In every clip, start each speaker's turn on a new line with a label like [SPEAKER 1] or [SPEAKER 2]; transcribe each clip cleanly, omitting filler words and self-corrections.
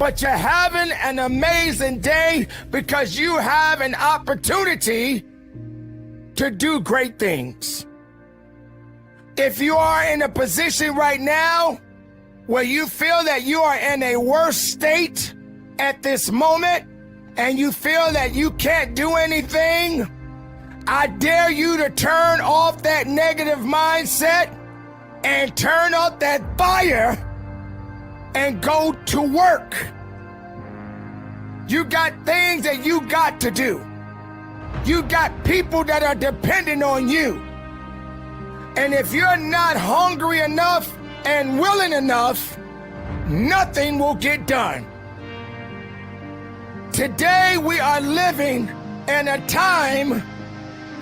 [SPEAKER 1] but you're having an amazing day because you have an opportunity to do great things. If you are in a position right now where you feel that you are in a worse state at this moment and you feel that you can't do anything, I dare you to turn off that negative mindset and turn up that fire and go to work. You got things that you got to do. You got people that are dependent on you. And if you're not hungry enough and willing enough, nothing will get done. Today we are living in a time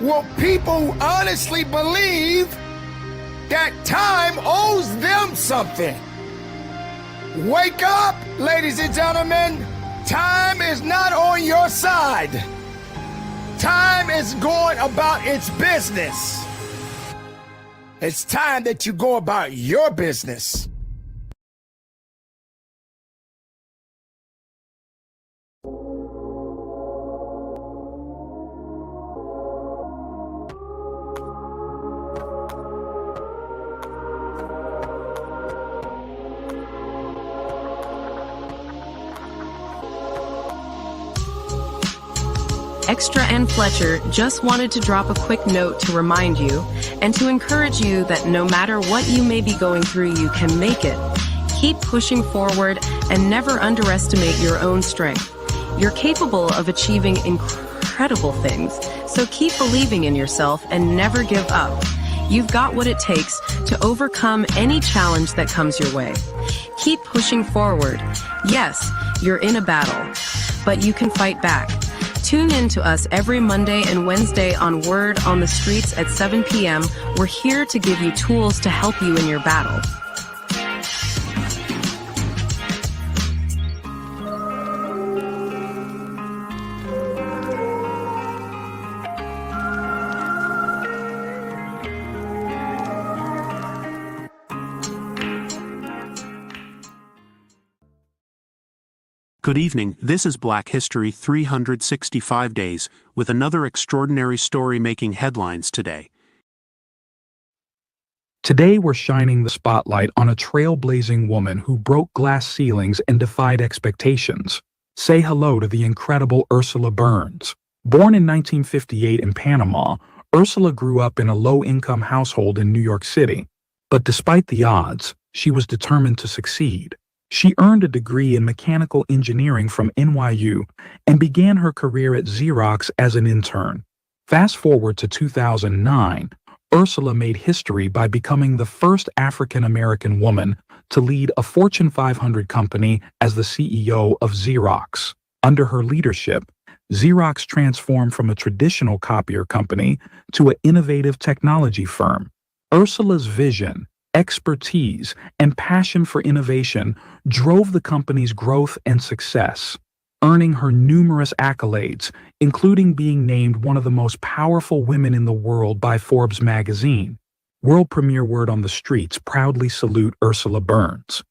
[SPEAKER 1] where people honestly believe that time owes them something. Wake up, ladies and gentlemen. Time is not on your side. Time is going about its business. It's time that you go about your business.
[SPEAKER 2] Xtra and Fletcher just wanted to drop a quick note to remind you and to encourage you that no matter what you may be going through, you can make it. Keep pushing forward and never underestimate your own strength. You're capable of achieving incredible things, so keep believing in yourself and never give up. You've got what it takes to overcome any challenge that comes your way. Keep pushing forward. Yes, you're in a battle, but you can fight back. Tune in to us every Monday and Wednesday on Word on the Streets at 7 p.m. We're here to give you tools to help you in your battle.
[SPEAKER 3] Good evening, this is Black History 365 Days, with another extraordinary story making headlines today.
[SPEAKER 4] Today we're shining the spotlight on a trailblazing woman who broke glass ceilings and defied expectations. Say hello to the incredible Ursula Burns. Born in 1958 in Panama, Ursula grew up in a low-income household in New York City. But despite the odds, she was determined to succeed. She earned a degree in mechanical engineering from NYU and began her career at Xerox as an intern. Fast forward to 2009, Ursula made history by becoming the first African-American woman to lead a Fortune 500 company as the CEO of Xerox. Under her leadership, Xerox transformed from a traditional copier company to an innovative technology firm. Ursula's vision, expertise, and passion for innovation drove the company's growth and success, earning her numerous accolades, including being named one of the most powerful women in the world by Forbes magazine. World premiere Word on the Streets proudly salute Ursula Burns.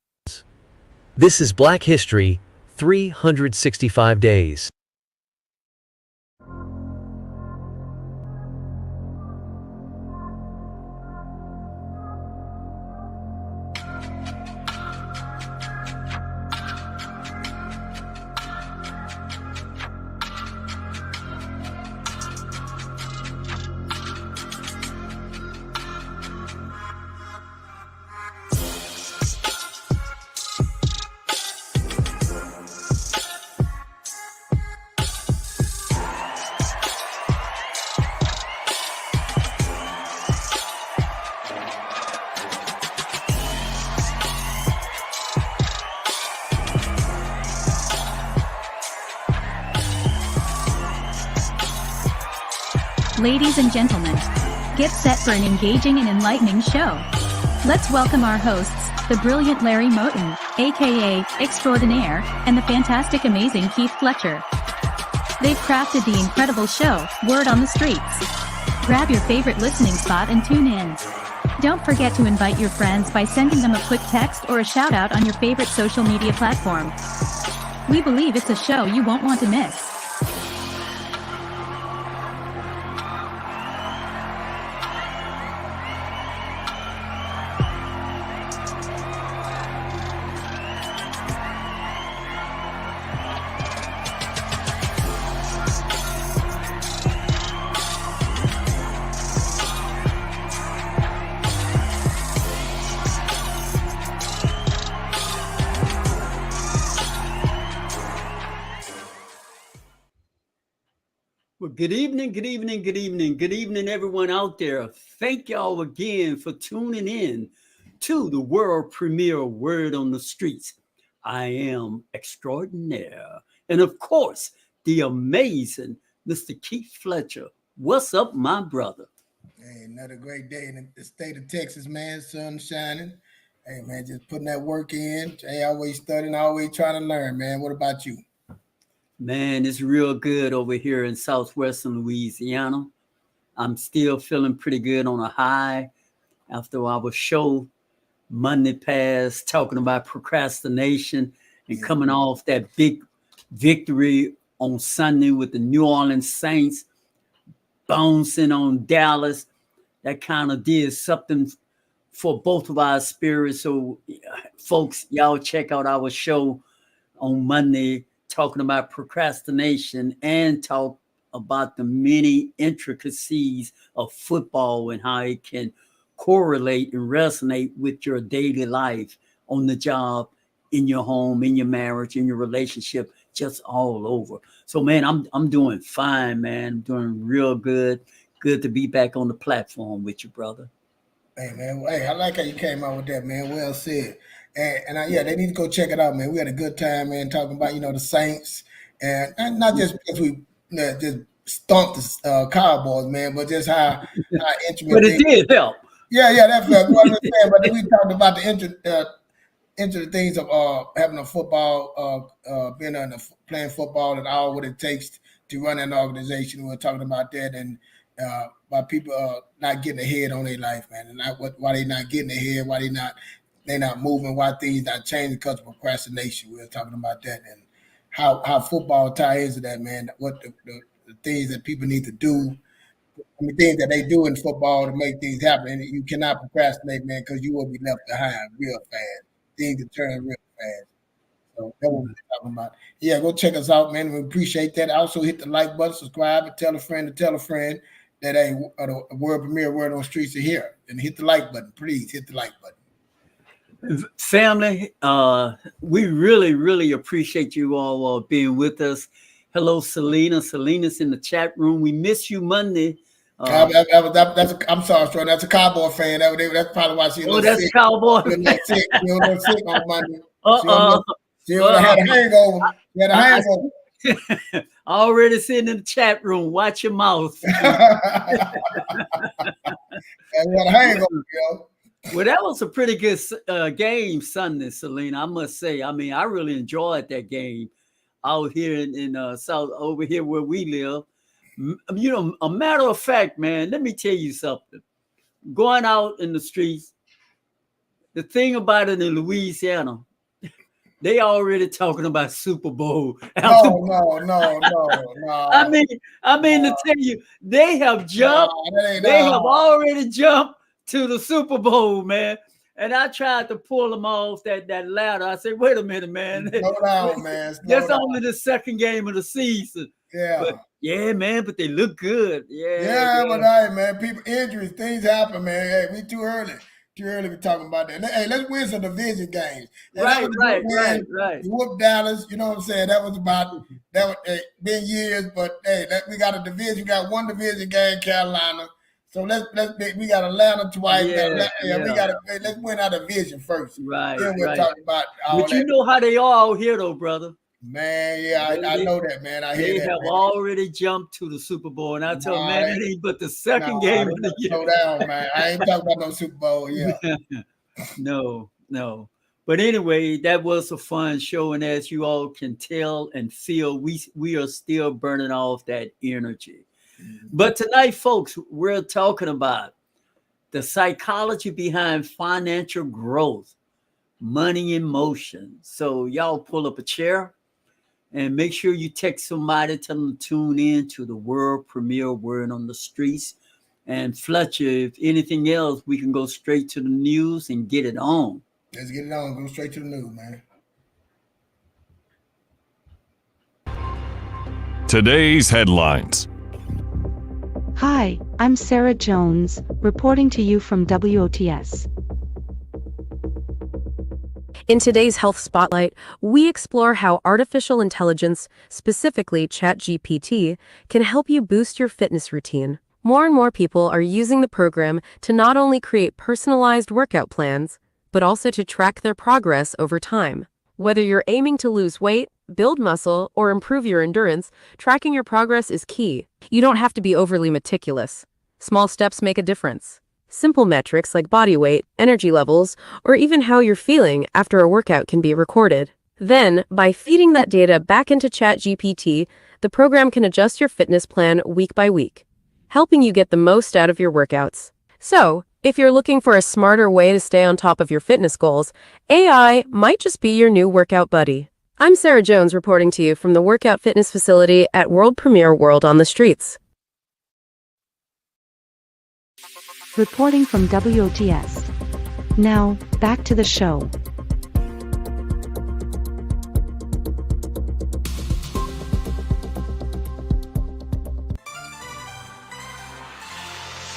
[SPEAKER 5] This is Black History 365 Days.
[SPEAKER 6] Ladies and gentlemen, get set for an engaging and enlightening show. Let's welcome our hosts, the brilliant Larry Moton, aka Xtradonaire, and the fantastic amazing Keith Fletcher. They've crafted the incredible show, Word on the Streets. Grab your favorite listening spot and tune in. Don't forget to invite your friends by sending them a quick text or a shout out on your favorite social media platform. We believe it's a show you won't want to miss.
[SPEAKER 7] Well, good evening, good evening, good evening, good evening, everyone out there. Thank y'all again for tuning in to the world premiere Word on the Streets. I am Xtradonaire. And of course, the amazing Mr. Keith Fletcher. What's up, my brother?
[SPEAKER 1] Hey, another great day in the state of Texas, man. Sun shining. Hey, man, just putting that work in. Hey, always studying, always trying to learn, man. What about you?
[SPEAKER 7] Man, it's real good over here in southwestern Louisiana. I'm still feeling pretty good on a high after our show Monday past talking about procrastination and coming off that big victory on Sunday with the New Orleans Saints bouncing on Dallas. That kind of did something for both of our spirits. So, folks, y'all check out our show on Monday talking about procrastination and talk about the many intricacies of football and how it can correlate and resonate with your daily life on the job, in your home, in your marriage, in your relationship, just all over. So, man, I'm doing fine, man. I'm doing real good. Good to be back on the platform with you, brother.
[SPEAKER 1] Hey, man. Hey, I like how you came out with that, man. Well said. Yeah, they need to go check it out, man. We had a good time, man, talking about, the Saints. And not just because we just stomped the Cowboys, man, but just how intimate.
[SPEAKER 7] But it did help.
[SPEAKER 1] Yeah, that's what I'm saying. But then we talked about the into the things of having a football, playing football and all what it takes to run an organization. We were talking about that and about people not getting ahead on their life, man, and why they not getting ahead, why they're not moving, why things not changing because of procrastination. We were talking about that and how football ties into that, man. What the things that people need to do. I mean, things that they do in football to make things happen. And you cannot procrastinate, man, because you will be left behind real fast. Things can turn real fast. So that's what we're talking about. Yeah, go check us out, man. We appreciate that. Also hit the like button, subscribe, and tell a friend that the world premiere Word on the Streets are here. And hit the like button. Please hit the like button.
[SPEAKER 7] Family, we really, really appreciate you all being with us. Hello, Selena. Selena's in the chat room. We miss you Monday.
[SPEAKER 1] I'm sorry, Sean. That's a Cowboy fan. That's probably why she's a little sick.
[SPEAKER 7] Cowboy.
[SPEAKER 1] She was a little sick on Monday. She had a hangover. She had a hangover.
[SPEAKER 7] Already sitting in the chat room. Watch your mouth.
[SPEAKER 1] She had a hangover, yo.
[SPEAKER 7] Well, that was a pretty good game Sunday, Selena. I must say. I mean, I really enjoyed that game out here in South, over here where we live. A matter of fact, man, let me tell you something. Going out in the streets, the thing about it in Louisiana, they already talking about Super Bowl.
[SPEAKER 1] No.
[SPEAKER 7] I mean, to tell you, they have jumped. They have already jumped to the Super Bowl, man. And I tried to pull them off that ladder. I said, wait a minute, man.
[SPEAKER 1] Slow down, man.
[SPEAKER 7] That's only the second game of the season.
[SPEAKER 1] Yeah.
[SPEAKER 7] Yeah, man, but they look good.
[SPEAKER 1] Yeah, but hey, man, people injuries, things happen, man. Hey, we too early. Too early to be talking about that. Hey, let's win some division games.
[SPEAKER 7] Right.
[SPEAKER 1] You whoop Dallas, you know what I'm saying? Been years, but hey, we got a division. We got one division game, Carolina. So we got Atlanta twice. Let's win our division first.
[SPEAKER 7] Right.
[SPEAKER 1] Then we'll talk about all
[SPEAKER 7] but
[SPEAKER 1] that.
[SPEAKER 7] You know how they are out here, though, brother.
[SPEAKER 1] Man, yeah, I know that, man. I hear that.
[SPEAKER 7] They have already jumped to the Super Bowl, and I tell them, man, it ain't but the second game of the year.
[SPEAKER 1] Slow down, man. I ain't talking about no Super Bowl, yeah.
[SPEAKER 7] No. But anyway, that was a fun show, and as you all can tell and feel, we are still burning off that energy. Mm-hmm. But tonight, folks, we're talking about the psychology behind financial growth, money in motion. So y'all pull up a chair. And make sure you text somebody, tell them to tune in to the world premiere Word on the Streets. And Fletcher, if anything else, we can go straight to the news and get it on.
[SPEAKER 1] Let's get it on. Go straight to the news, man.
[SPEAKER 8] Today's headlines.
[SPEAKER 9] Hi, I'm Sarah Jones, reporting to you from WOTS.
[SPEAKER 2] In today's Health Spotlight, we explore how artificial intelligence, specifically ChatGPT, can help you boost your fitness routine. More and more people are using the program to not only create personalized workout plans, but also to track their progress over time. Whether you're aiming to lose weight, build muscle, or improve your endurance, tracking your progress is key. You don't have to be overly meticulous. Small steps make a difference. Simple metrics like body weight, energy levels, or even how you're feeling after a workout can be recorded. Then, by feeding that data back into ChatGPT, the program can adjust your fitness plan week by week, helping you get the most out of your workouts. So, if you're looking for a smarter way to stay on top of your fitness goals, AI might just be your new workout buddy. I'm Sarah Jones reporting to you from the Workout Fitness Facility at World Premiere World on the Streets.
[SPEAKER 9] Reporting from WOTS. Now, back to the show.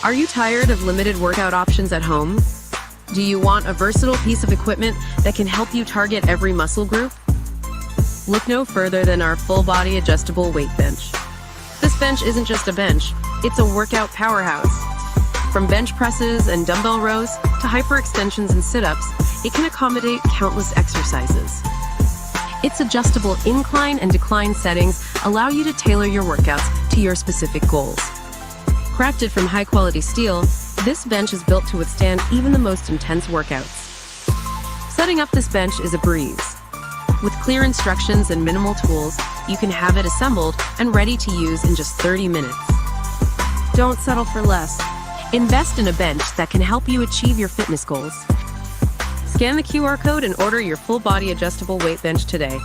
[SPEAKER 2] Are you tired of limited workout options at home? Do you want a versatile piece of equipment that can help you target every muscle group? Look no further than our full-body adjustable weight bench. This bench isn't just a bench, it's a workout powerhouse. From bench presses and dumbbell rows to hyperextensions and sit-ups, it can accommodate countless exercises. Its adjustable incline and decline settings allow you to tailor your workouts to your specific goals. Crafted from high-quality steel, this bench is built to withstand even the most intense workouts. Setting up this bench is a breeze. With clear instructions and minimal tools, you can have it assembled and ready to use in just 30 minutes. Don't settle for less. Invest in a bench that can help you achieve your fitness goals. Scan the QR code and order your full-body adjustable weight bench today.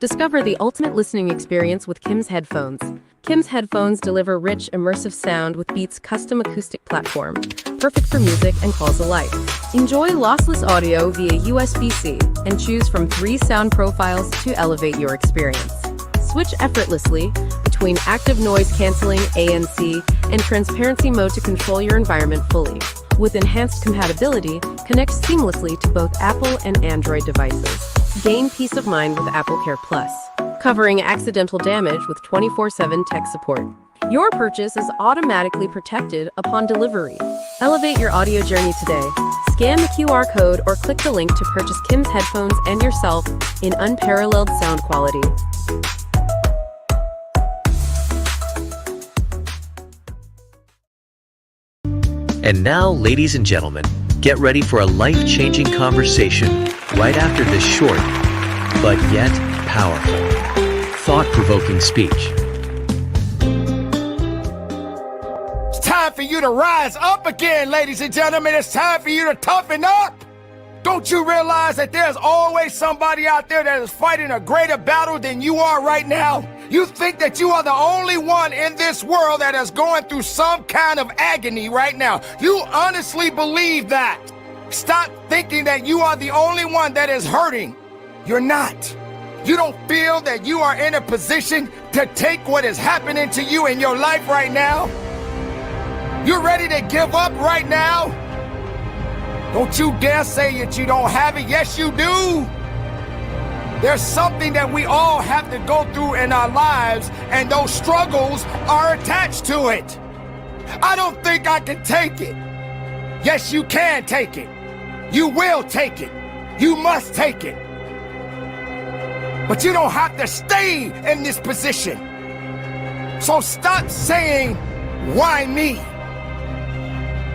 [SPEAKER 2] Discover the ultimate listening experience with Kim's headphones. Kim's headphones deliver rich, immersive sound with Beats' custom acoustic platform, perfect for music and calls alike. Enjoy lossless audio via USB-C and choose from 3 sound profiles to elevate your experience. Switch effortlessly between active noise canceling ANC and transparency mode to control your environment fully. With enhanced compatibility, connect seamlessly to both Apple and Android devices. Gain peace of mind with AppleCare Plus, covering accidental damage with 24/7 tech support. Your purchase is automatically protected upon delivery. Elevate your audio journey today. Scan the QR code or click the link to purchase Kim's headphones and yourself in unparalleled sound quality.
[SPEAKER 5] And now, ladies and gentlemen, get ready for a life-changing conversation right after this short, but yet powerful, thought-provoking speech.
[SPEAKER 1] It's time for you to rise up again, ladies and gentlemen. It's time for you to toughen up. Don't you realize that there's always somebody out there that is fighting a greater battle than you are right now? You think that you are the only one in this world that is going through some kind of agony right now. You honestly believe that. Stop thinking that you are the only one that is hurting. You're not. You don't feel that you are in a position to take what is happening to you in your life right now? You're ready to give up right now? Don't you dare say that you don't have it. Yes, you do. There's something that we all have to go through in our lives, and those struggles are attached to it. I don't think I can take it. Yes, you can take it. You will take it. You must take it. But you don't have to stay in this position. So stop saying, why me?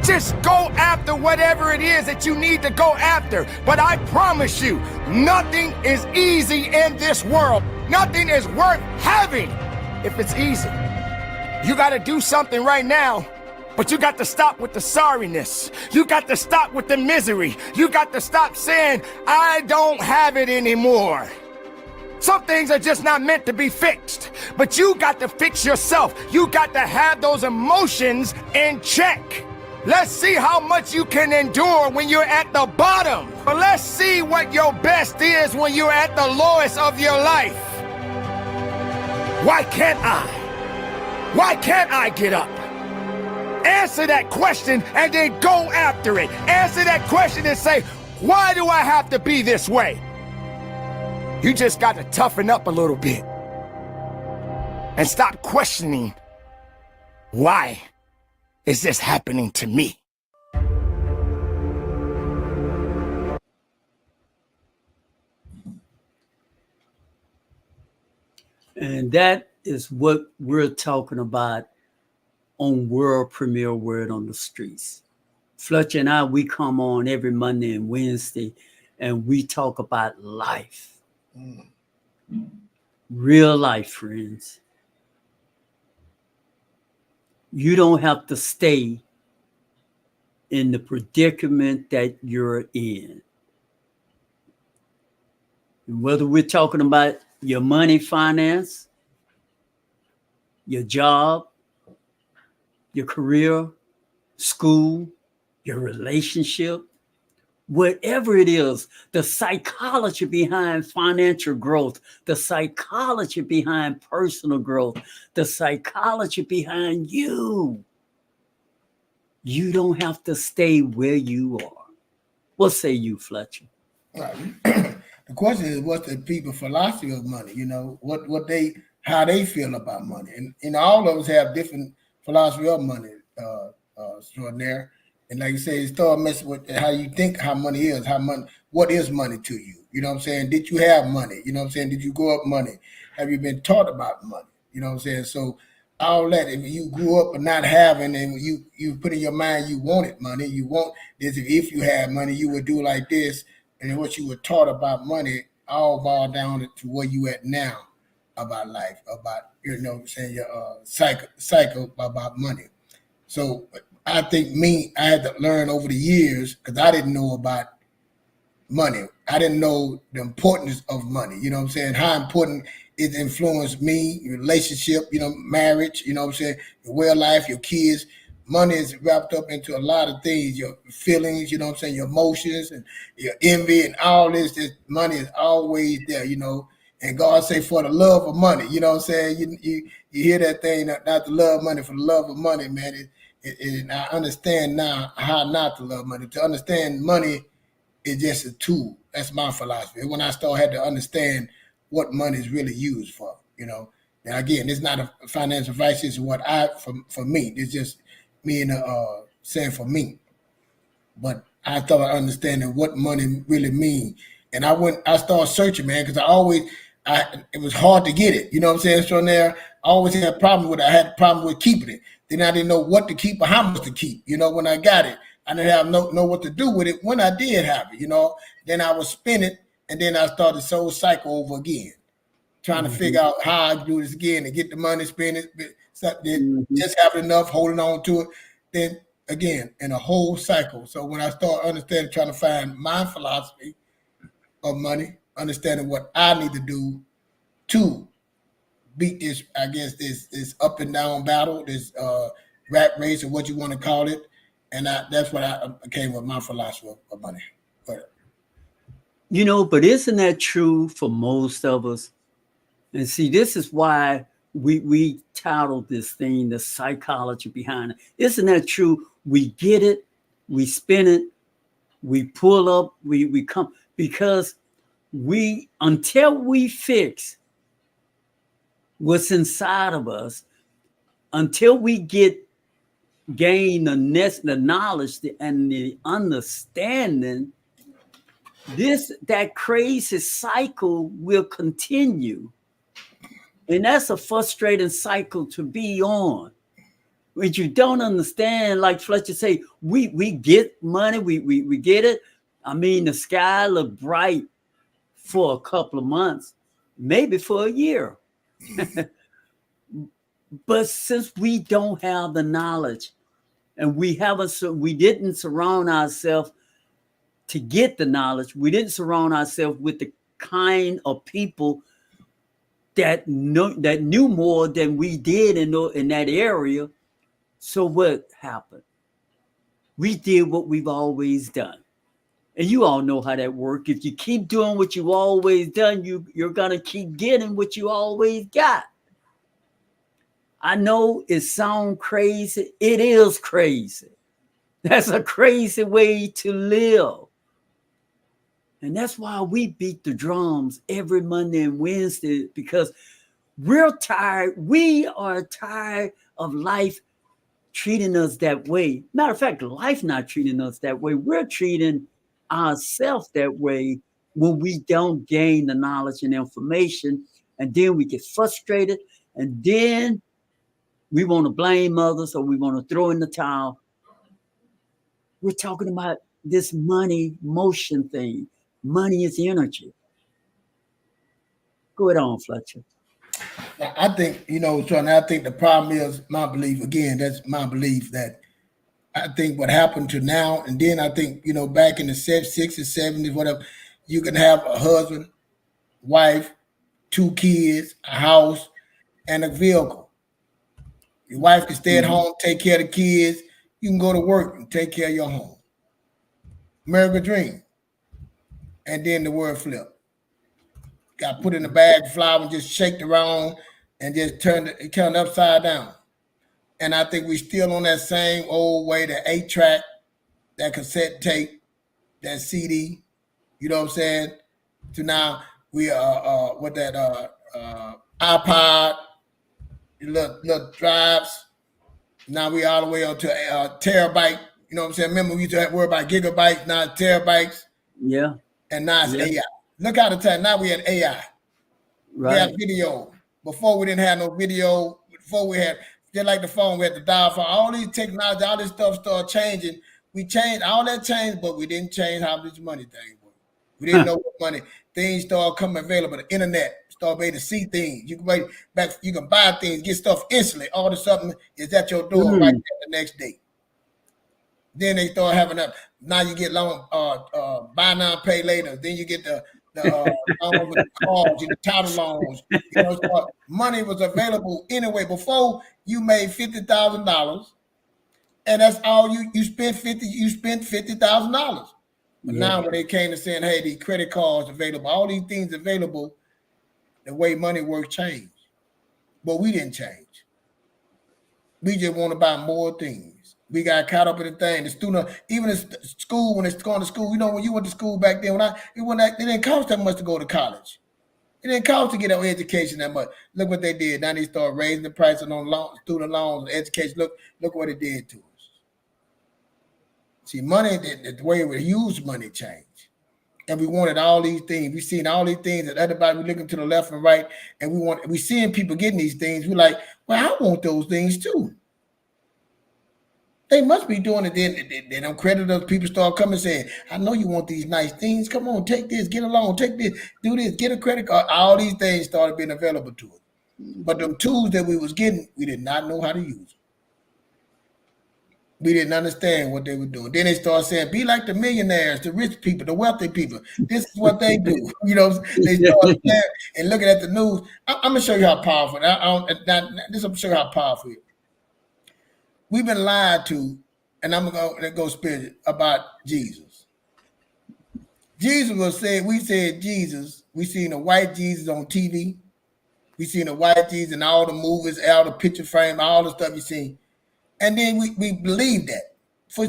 [SPEAKER 1] Just go after whatever it is that you need to go after. But I promise you, nothing is easy in this world. Nothing is worth having if it's easy. You got to do something right now But you got to stop with the sorriness. You got to stop with the misery. You got to stop saying, I don't have it anymore. Some things are just not meant to be fixed, but you got to fix yourself. You got to have those emotions in check. Let's see how much you can endure when you're at the bottom. But let's see what your best is when you're at the lowest of your life. Why can't I? Why can't I get up? Answer that question and then go after it. Answer that question and say, why do I have to be this way? You just got to toughen up a little bit and stop questioning, why is this happening to me?
[SPEAKER 7] And that is what we're talking about on World Premiere Word on the Streets. Fletcher and I, we come on every Monday and Wednesday, and we talk about life. Real life, friends. You don't have to stay in the predicament that you're in. And whether we're talking about your money, finance, your job, your career, school, your relationship, whatever it is, the psychology behind financial growth, the psychology behind personal growth, the psychology behind you. You don't have to stay where you are. What say you, Fletcher?
[SPEAKER 10] Right. The question is, what's the people's philosophy of money? You know, how they feel about money, and all of us have different philosophy of money. Extraordinaire, and like you say, start messing with how you think how money is. What is money to you? You know what I'm saying? Did you have money? You know what I'm saying? Did you grow up money? Have you been taught about money? You know what I'm saying? So all that, if you grew up not having, and you put in your mind you wanted money, you want this. If you had money, you would do like this. And what you were taught about money all boiled down to where you at now about life, about, you know what I'm saying, your cycle about money. So I think I had to learn over the years, because I didn't know about money. I didn't know the importance of money. You know what I'm saying? How important it influenced me, your relationship, you know, marriage, you know what I'm saying, your way of life, your kids. Money is wrapped up into a lot of things, your feelings, you know what I'm saying, your emotions and your envy and all this. This money is always there, you know. And God say, for the love of money, you know what I'm saying? You hear that thing, not to love money, for the love of money, man. And I understand now how not to love money. To understand money is just a tool. That's my philosophy. When I had to understand what money is really used for, you know. Now, again, it's not a financial advice. It's what for me. It's just me and saying for me. But I started understanding what money really means. And I started searching, man, because it was hard to get it. You know what I'm saying? So there, I always had a problem with it. I had a problem with keeping it. Then I didn't know what to keep or how much to keep. You know, when I got it, I didn't have know what to do with it when I did have it, you know. Then I would spend it, and then I started the whole cycle over again, trying to figure out how I do this again and get the money, spend it, just have enough, holding on to it. Then again, in a whole cycle. So when I started understanding, trying to find my philosophy of money, understanding what I need to do to beat this, I guess, this up and down battle, this rat race, or what you want to call it. And that's what I came with my philosophy of money. But,
[SPEAKER 7] you know, but isn't that true for most of us? And see, this is why we titled this thing, the psychology behind it. Isn't that true? We get it, we spin it, we pull up, we come, because until we fix what's inside of us, until we gain the knowledge and the understanding, that crazy cycle will continue. And that's a frustrating cycle to be on. When you don't understand, like Fletcher say, we get money, we get it. I mean, the sky look bright for a couple of months, maybe for a year. But since we don't have the knowledge And we didn't surround ourselves to get the knowledge. We didn't surround ourselves with the kind of people that knew more than we did in that area. So what happened? We did what we've always done. And you all know how that works. If you keep doing what you've always done, you're going to keep getting what you always got. I know it sounds crazy. It is crazy. That's a crazy way to live. And that's why we beat the drums every Monday and Wednesday, because we're tired. We are tired of life treating us that way. Matter of fact, life not treating us that way. We're treating ourselves that way when we don't gain the knowledge and information, and then we get frustrated, and then we want to blame others, or we want to throw in the towel. We're talking about this money motion thing. Money is energy. Go ahead on, Fletcher.
[SPEAKER 10] I think, Sean, I think the problem is my belief. Again, that's my belief, that I think what happened to now, and then I think, back in the 60s, 70s, whatever, you can have a husband, wife, 2 kids, a house, and a vehicle. Your wife can stay at home, take care of the kids. You can go to work and take care of your home. American dream. And then the word flip. Got put in a bag of flour and just shaked around and just turned it upside down. And I think we're still on that same old way, the 8-track, that cassette tape, that CD, you know what I'm saying? To now we are with that iPod, little drives. Now we all the way up to terabyte. You know what I'm saying? Remember, we used to worry about gigabytes, now terabytes.
[SPEAKER 7] Yeah.
[SPEAKER 10] And now it's AI. Look how the time now we had AI.
[SPEAKER 7] Right.
[SPEAKER 10] We have video. Before we didn't have no video. Before we had, just like the phone, we had the dial phone. All these technology, all this stuff started changing. We changed, all that changed, but we didn't change how this money thing was. We didn't know what money. Things started coming available. The internet started able to see things. You can buy things, get stuff instantly. All of a sudden, it's at your door right there the next day. Then they start having up. Now you get loan, buy now, pay later. Then you get the loans with the cards, the title loans. So money was available anyway. Before, you made $50,000, and that's all you spent. You spent $50,000. But now when they came to saying, hey, these credit cards available, all these things available, the way money works changed. But we didn't change. We just want to buy more things. We got caught up in the thing. The student, even in school, when it's going to school, when you went to school back then, it didn't cost that much to go to college. It didn't cost to get an education that much. Look what they did. Now they start raising the price on student loans, education. Look what it did to us. See, money, the way we use money changed. And we wanted all these things. We seen all these things that everybody, we looking to the left and right, and we seeing people getting these things. We're like, well, I want those things too. They must be doing it. Then they don't credit us. People start coming saying, I know you want these nice things. Come on, take this, get a loan, take this, do this, get a credit card. All these things started being available to us. But the tools that we was getting, we did not know how to use them. We didn't understand what they were doing. Then they start saying, be like the millionaires, the rich people, the wealthy people. This is what they do. They start saying, and looking at the news. I'm going to show you how powerful. This I'm going to show you how powerful it is. We've been lied to, and I'm going to go spirit about Jesus. We said Jesus. We seen a white Jesus on TV. We seen a white Jesus in all the movies, all the picture frame, all the stuff you seen. And then we believed that for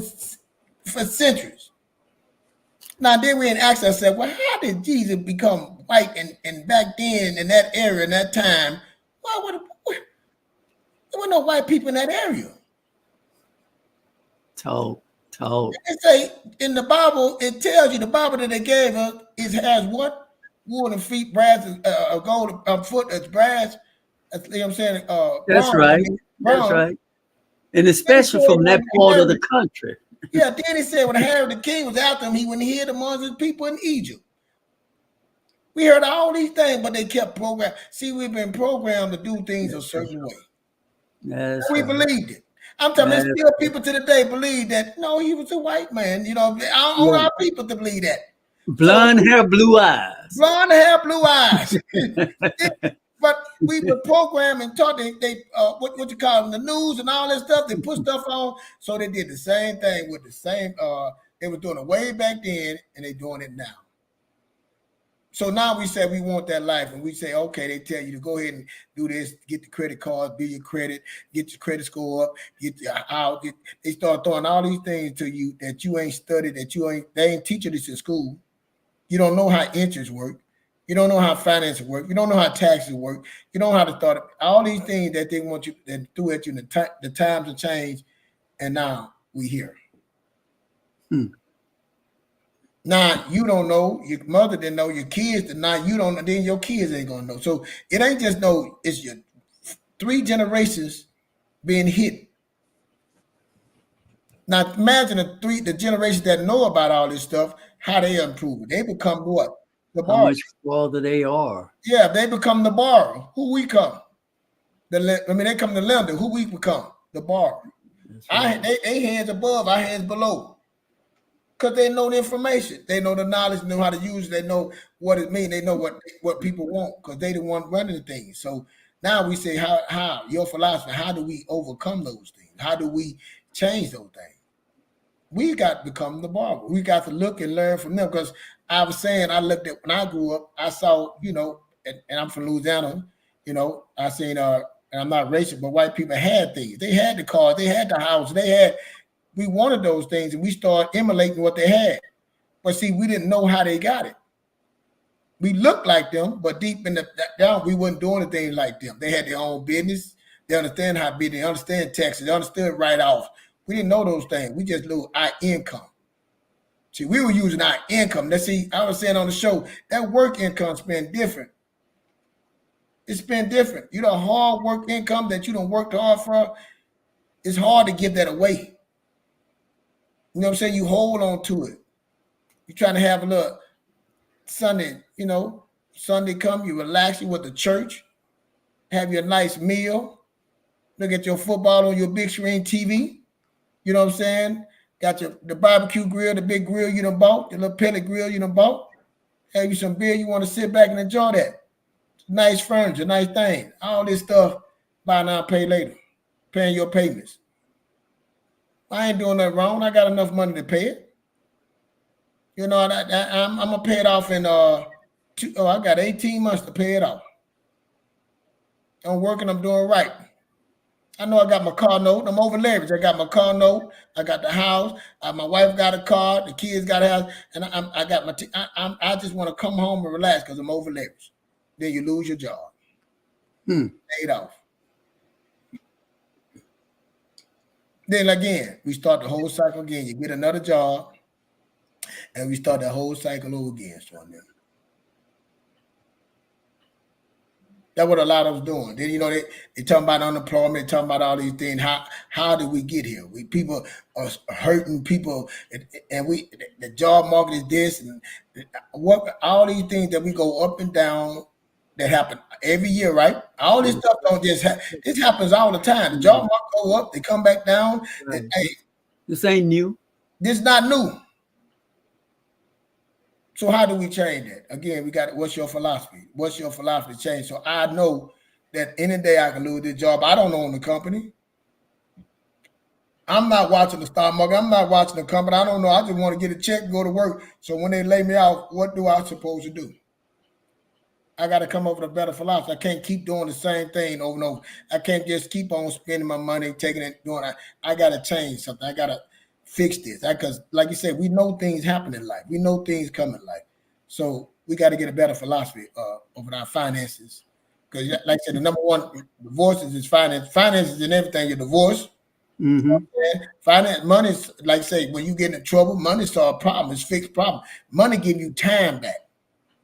[SPEAKER 10] centuries. Now then we asked ourselves, well, how did Jesus become white? And back then, in that area, in that time, there were no white people in that area.
[SPEAKER 7] Told.
[SPEAKER 10] They say in the Bible, it tells you the Bible that they gave us has what? Wood and feet, brass, gold, foot as brass. You know what I'm saying?
[SPEAKER 7] That's right. That's right. And especially from that part of the country.
[SPEAKER 10] Yeah, then he said when Herod the king was after him, when he hid among his people in Egypt. We heard all these things, but they kept programming. See, we've been programmed to do things a certain way.
[SPEAKER 7] Yes.
[SPEAKER 10] We believed it. I'm telling you, still people to the day believe that no, he was a white man. You know, I don't want our people to believe that.
[SPEAKER 7] Blonde hair, blue eyes.
[SPEAKER 10] Blonde hair, blue eyes. But we were programmed and taught they what you call them, the news and all that stuff. They put stuff on, so they did the same thing with the same. They were doing it way back then, and they doing it now. So now we say we want that life, and we say, okay, they tell you to go ahead and do this, get the credit cards, build your credit, get your credit score up, get your out. They start throwing all these things to you that you ain't studied, they ain't teaching this in school. You don't know how interest work. You don't know how finance work. You don't know how taxes work. You don't know how to start all these things that they want you to do at you. The times have changed, and now we here. Now you don't know. Your mother didn't know. Your kids did not. You don't know. Then your kids ain't gonna know. So it ain't just no. It's your 3 generations being hit. Now imagine the generations that know about all this stuff. How they improve it. They become what? The borrower.
[SPEAKER 7] How much farther they are.
[SPEAKER 10] Yeah, they become the borrower. Who we come? They come the lender. Who we become? The borrower. Right. They hands above, our hands below. Because they know the information. They know the knowledge, know how to use it. They know what it means. They know what people want because they the one running the things. So now we say, how your philosophy, how do we overcome those things? How do we change those things? We got to become the barber. We got to look and learn from them because I was saying, I looked at when I grew up, I saw, and I'm from Louisiana, I seen, and I'm not racist, but white people had things. They had the cars, they had the house, we wanted those things and we started emulating what they had. But see, we didn't know how they got it. We looked like them, but deep in down, we wasn't doing anything like them. They had their own business. They understand how big, they understand taxes, they understood write-offs. We didn't know those things. We just knew our income. See, we were using our income. Let's see, I was saying on the show, that work income's been different. It's been different. The hard work income that you don't work hard for, it's hard to give that away. You know what I'm saying? You hold on to it. You're trying to have a little Sunday, Sunday come, you relax, you with the church, have your nice meal, look at your football on your big screen TV. You know what I'm saying? Got the barbecue grill, the big grill you done bought, the little pellet grill you done bought. Have you some beer, you want to sit back and enjoy that. Nice furniture, nice thing. All this stuff, buy now, pay later. Paying your payments. I ain't doing nothing wrong. I got enough money to pay it. I'm going to pay it off in, I got 18 months to pay it off. I'm working, I'm doing right. I know I got my car note. I'm over leveraged. I got my car note. I got the house. My wife got a car. The kids got a house. And I got my. I just want to come home and relax because I'm over leveraged. Then you lose your job. Paid off. Then again, we start the whole cycle again. You get another job, and we start the whole cycle over again. That's what a lot of us doing. Then they talking about unemployment, they talking about all these things. How did we get here? People are hurting people, and the job market is this and what all these things that we go up and down that happen every year, right? All this stuff don't just happen. This happens all the time. The job market go up, they come back down.
[SPEAKER 7] Right. This ain't new.
[SPEAKER 10] This not new. So how do we change that? Again, we got what's your philosophy? What's your philosophy to change? So I know that any day I can lose this job. I don't own the company. I'm not watching the stock market. I'm not watching the company. I don't know. I just want to get a check, go to work. So when they lay me out, what do I supposed to do? I got to come up with a better philosophy. I can't keep doing the same thing over and over. I can't just keep on spending my money, taking it, doing it. I got to change something. I got to fix this. Because like you said, we know things happen in life. We know things come in life. So we got to get a better philosophy over our finances. Because like I said, the number one divorces is finance. Finances and everything, you're divorced.
[SPEAKER 7] Mm-hmm.
[SPEAKER 10] Finance, money is, like I say, when you get in trouble, money solve a problem. It's fixed problem. Money give you time back.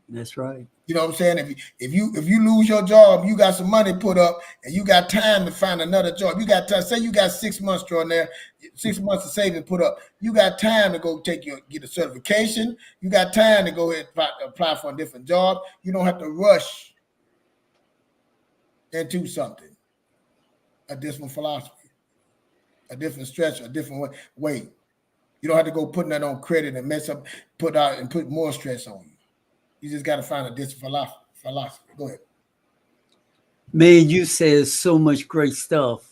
[SPEAKER 7] That's right.
[SPEAKER 10] You know what I'm saying? If you lose your job, you got some money put up, and you got time to find another job. You got time. Say you got 6 months drawn there, 6 months of savings put up. You got time to go get a certification. You got time to go ahead and apply for a different job. You don't have to rush into something. A different philosophy. a different stretch, a different way. You don't have to go putting that on credit and mess up, put more stress on you. You just got to find a different philosophy. Go ahead.
[SPEAKER 7] Man, you said so much great stuff.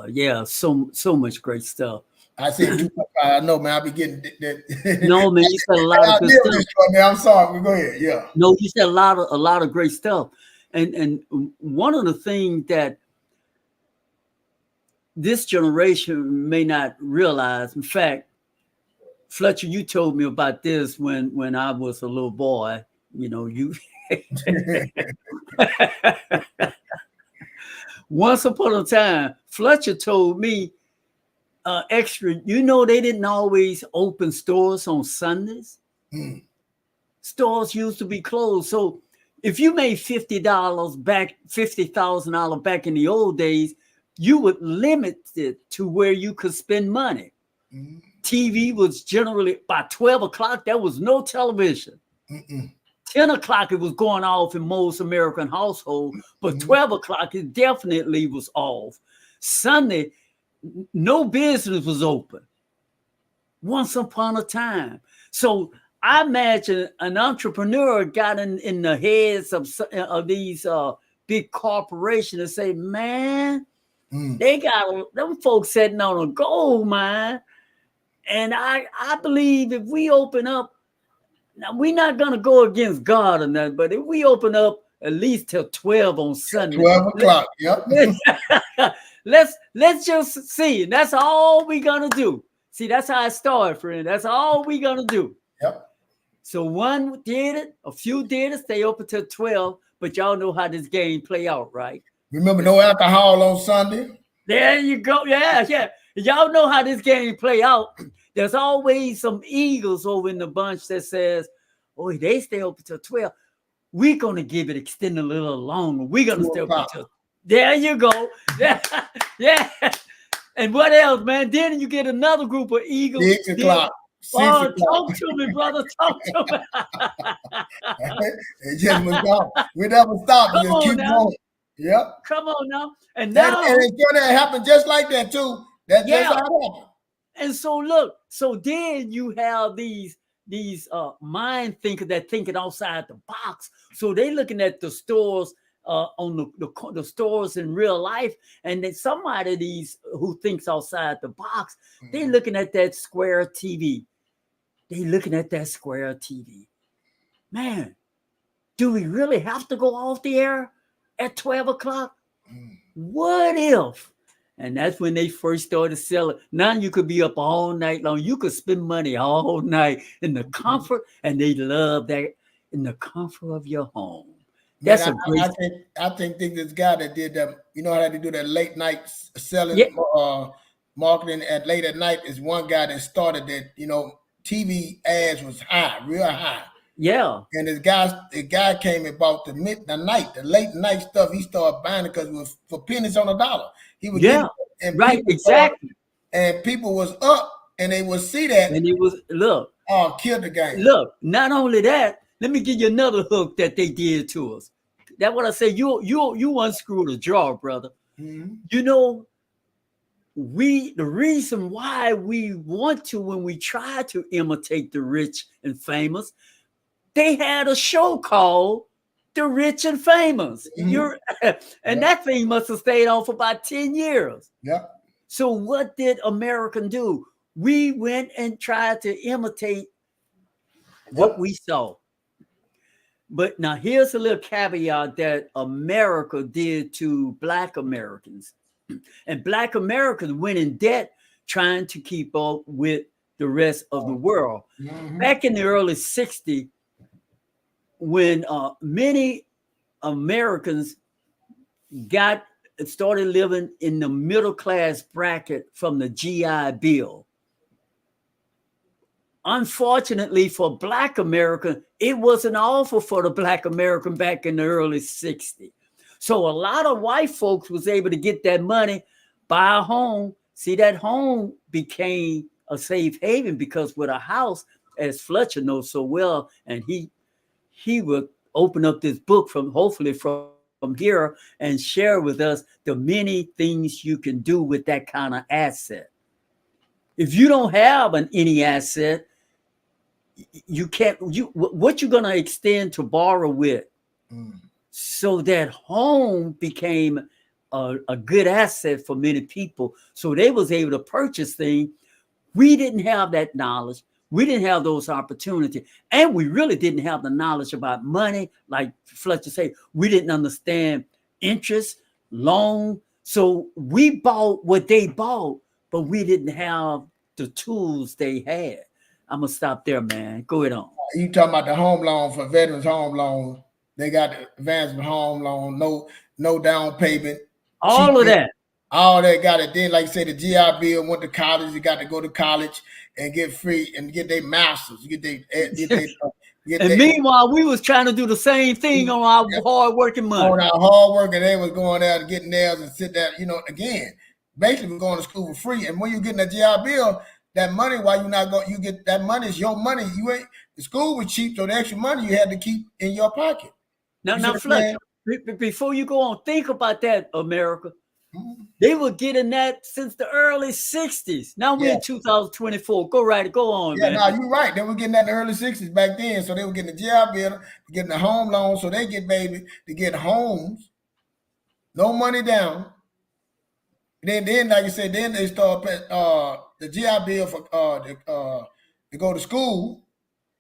[SPEAKER 7] Yeah, so much great stuff.
[SPEAKER 10] I said too much. I know, man. I be getting that.
[SPEAKER 7] No, man, you said a lot of good stuff.
[SPEAKER 10] I'm sorry. Go ahead. Yeah.
[SPEAKER 7] No, you said a lot of great stuff. And one of the things that this generation may not realize, in fact, Fletcher, you told me about this when I was a little boy. You know, you once upon a time, Fletcher told me, extra, you know, they didn't always open stores on Sundays. Stores used to be closed. So if you made $50 back, $50,000 back in the old days, you would limit it to where you could spend money. TV was generally by 12 o'clock, there was no television. 10 o'clock, it was going off in most American households, but 12 o'clock, it definitely was off. Sunday, no business was open. Once upon a time. So I imagine an entrepreneur got in the heads of these big corporations and say, man, they got them folks sitting on a gold mine. And I believe if we open up, now we're not going to go against God or nothing, but if we open up at least till 12 on Sunday.
[SPEAKER 10] 12 o'clock, yep.
[SPEAKER 7] Let's just see. And that's all we're going to do. See, that's how it started, friend. That's all we're going to do.
[SPEAKER 10] Yep.
[SPEAKER 7] So one did it, a few did it, stay open till 12, but y'all know how this game play out, right?
[SPEAKER 10] Remember, no alcohol on Sunday?
[SPEAKER 7] There you go. Yeah. Y'all know how this game play out. There's always some eagles over in the bunch that says, oh, they stay open till 12. We're going to give it extend a little longer. We're going to stay open till. There you go. Yeah. And what else, man? Then you get another group of eagles.
[SPEAKER 10] 6 o'clock.
[SPEAKER 7] Oh, talk to me, brother. Talk to me.
[SPEAKER 10] It just was gone. We never stop.
[SPEAKER 7] Come
[SPEAKER 10] Just
[SPEAKER 7] on
[SPEAKER 10] keep
[SPEAKER 7] now.
[SPEAKER 10] going. Yep.
[SPEAKER 7] Come on now. And now
[SPEAKER 10] it's going to happen just like that too. That's just how it happened.
[SPEAKER 7] And so look, so then you have these mind thinkers that thinking outside the box. So they looking at the stores on the stores in real life, and then somebody these who thinks outside the box, they looking at that square TV. They looking at that square TV. Man, do we really have to go off the air at 12 o'clock? What if? And that's when they first started selling. Now you could be up all night long. You could spend money all night in the comfort, and they love that in the comfort of your home. That's a great.
[SPEAKER 10] I think this guy that did that. You know how they do that late night selling, marketing at late at night is one guy that started that. You know, TV ads was high, real high.
[SPEAKER 7] Yeah.
[SPEAKER 10] And the guy came and bought the late night stuff. He started buying it because it was for pennies on a dollar. He was
[SPEAKER 7] exactly.
[SPEAKER 10] And people was up and they would see that.
[SPEAKER 7] And it was
[SPEAKER 10] killed the game.
[SPEAKER 7] Look, not only that, let me give you another hook that they did to us. That's what I say. You unscrewed a jar, brother.
[SPEAKER 10] Mm-hmm.
[SPEAKER 7] You know, the reason why we want to, when we try to imitate the rich and famous, they had a show called The Rich and Famous.
[SPEAKER 10] Mm-hmm.
[SPEAKER 7] That thing must have stayed on for about 10 years.
[SPEAKER 10] Yeah.
[SPEAKER 7] So what did American do? We went and tried to imitate what we saw. But now here's a little caveat that America did to Black Americans. And Black Americans went in debt trying to keep up with the rest of the world.
[SPEAKER 10] Mm-hmm.
[SPEAKER 7] Back in the early 60s, when many Americans started living in the middle class bracket from the GI Bill. Unfortunately for Black American, it wasn't awful for the Black American back in the early 60s. So a lot of white folks was able to get that money, buy a home. See, that home became a safe haven because with a house, as Fletcher knows so well, and he would open up this book from here and share with us the many things you can do with that kind of asset. If you don't have any asset, you can't. What you're gonna extend to borrow with? So that home became a good asset for many people. So they was able to purchase things. We didn't have that knowledge. We didn't have those opportunities. And we really didn't have the knowledge about money. Like Fletcher said, we didn't understand interest, loan. So we bought what they bought, but we didn't have the tools they had. I'm going to stop there, man. Go ahead on.
[SPEAKER 10] You talking about the home loan for veterans home loan. They got the advanced home loan, no down payment.
[SPEAKER 7] All of that.
[SPEAKER 10] All that got it. Then, like I said, the GI Bill went to college. You got to go to college and get free and get their masters.
[SPEAKER 7] Meanwhile, we was trying to do the same thing on our hard working money.
[SPEAKER 10] On our hard work, and they was going out and getting nails and sit there. Again, basically we're going to school for free. And when you getting a GI Bill, that money, while you're not going, you get that money is your money. The school was cheap, so the extra money you had to keep in your pocket.
[SPEAKER 7] Now, Fletcher, before you go on, think about that, America. They were getting that since the early 60s. Now we're in 2024. Go on, man.
[SPEAKER 10] No, you're right. They were getting that in the early 60s back then. So they were getting the GI Bill, getting the home loan. So they get to get homes, no money down. Then like you said, then they start the GI Bill for to go to school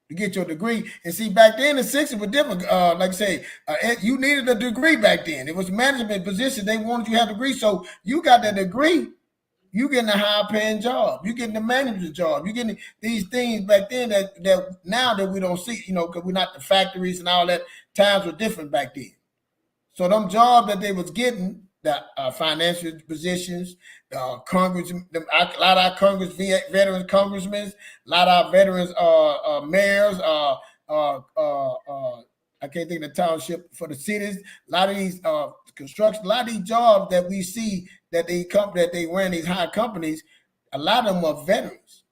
[SPEAKER 10] to get your degree. And see, back then the 60s were different. Like I say, you needed a degree back then. It was management position. They wanted you to have a degree. So you got that degree, you getting a high paying job. You getting the manager job. You getting these things back then that now that we don't see, because we're not the factories and all that. Times were different back then. So them jobs that they was getting, the financial positions, Congress, a lot of our veterans congressmen, a lot of our veterans mayors, I can't think of the township for the cities. A lot of these construction, a lot of these jobs that we see that they run these high companies, a lot of them are veterans,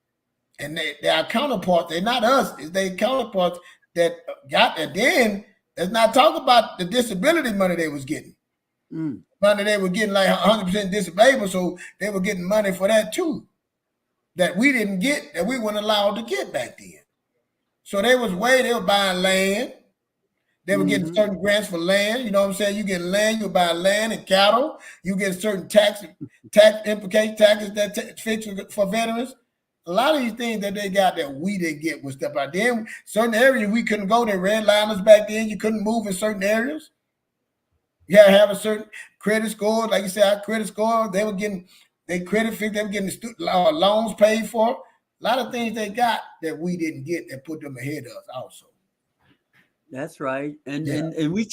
[SPEAKER 10] and they are counterparts. They're not us; it's their counterparts that got that. Then let's not talk about the disability money they was getting. Money they were getting like 100% disabled, so they were getting money for that too, that we didn't get, that we weren't allowed to get back then. So they were buying land. They were getting certain grants for land. You know what I'm saying? You get land, you buy land and cattle. You get certain tax implications, taxes that fix for veterans. A lot of these things that they got that we didn't get was stuff out there. Certain areas we couldn't go. They redliners back then. You couldn't move in certain areas. You had to have a certain credit score. Like you said, our credit score, they were getting their credit fixed. They were getting loans paid for. A lot of things they got that we didn't get that put them ahead of us also.
[SPEAKER 7] That's right. And we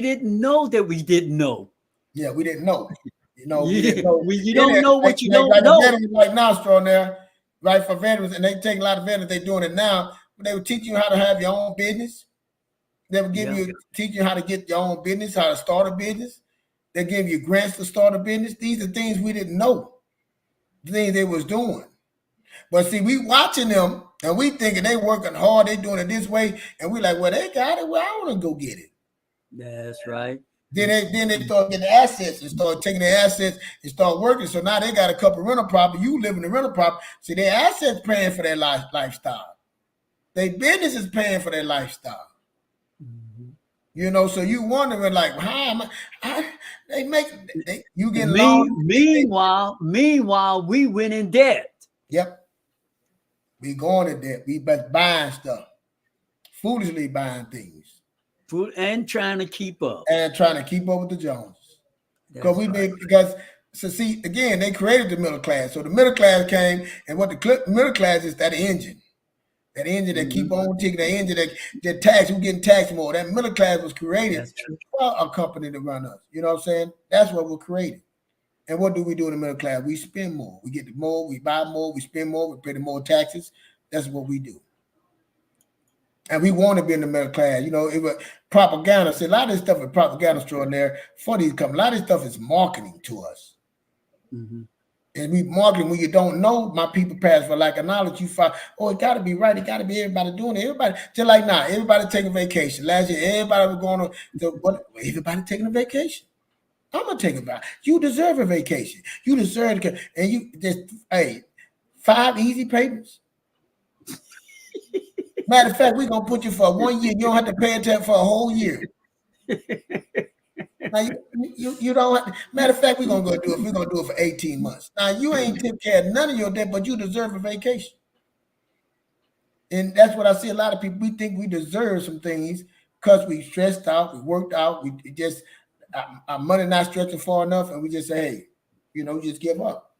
[SPEAKER 7] didn't know that we didn't know.
[SPEAKER 10] Yeah, we didn't know.
[SPEAKER 7] You don't know what you don't know.
[SPEAKER 10] Like now, Xtradonaire, right, for veterans, and they take a lot of veterans, they're doing it now, but they would teach you how to have your own business. They would teach you how to get your own business, how to start a business. They give you grants to start a business. These are things we didn't know, the things they was doing. But see, we watching them and we thinking they working hard, they doing it this way, and we like, well, they got it. Well, I want to go get it.
[SPEAKER 7] That's right.
[SPEAKER 10] Then they start getting assets and start taking their assets and start working. So now they got a couple of rental property. You live in the rental property. See, their assets paying for their lifestyle. Their business is paying for their lifestyle. So you wondering like, how am you getting loans?
[SPEAKER 7] Meanwhile, we went in debt.
[SPEAKER 10] Yep. We going in debt. We buying stuff. Foolishly buying things.
[SPEAKER 7] And trying to keep up.
[SPEAKER 10] And trying to keep up with the Joneses. Because see, again, they created the middle class. So the middle class came, and what the middle class is that engine. That engine that keep on ticking, that engine that tax, who getting taxed more. That middle class was created for a company to run us. You know what I'm saying? That's what we're creating. And what do we do in the middle class? We spend more. We get more, we buy more, we spend more, we pay more taxes. That's what we do. And we want to be in the middle class. It was propaganda. See, a lot of this stuff is propaganda Xtradonaire for these companies. A lot of this stuff is marketing to us. And we marketing when you don't know. My people pass for lack of knowledge. You find, it got to be right. It got to be everybody doing it. Everybody, just like now, everybody taking vacation. Last year, everybody was going to, everybody taking a vacation. I'm going to take a vacation. You deserve a vacation. You deserve it. And you just, 5 easy payments. Matter of fact, we're gonna put you for 1 year. You don't have to pay attention for a whole year. Now you don't have to, matter of fact, we're gonna do it. We're gonna do it for 18 months. Now you ain't taking care of none of your debt, but you deserve a vacation. And that's what I see a lot of people. We think we deserve some things because we stressed out, we worked out, we just our money not stretching far enough, and we just say, hey, just give up.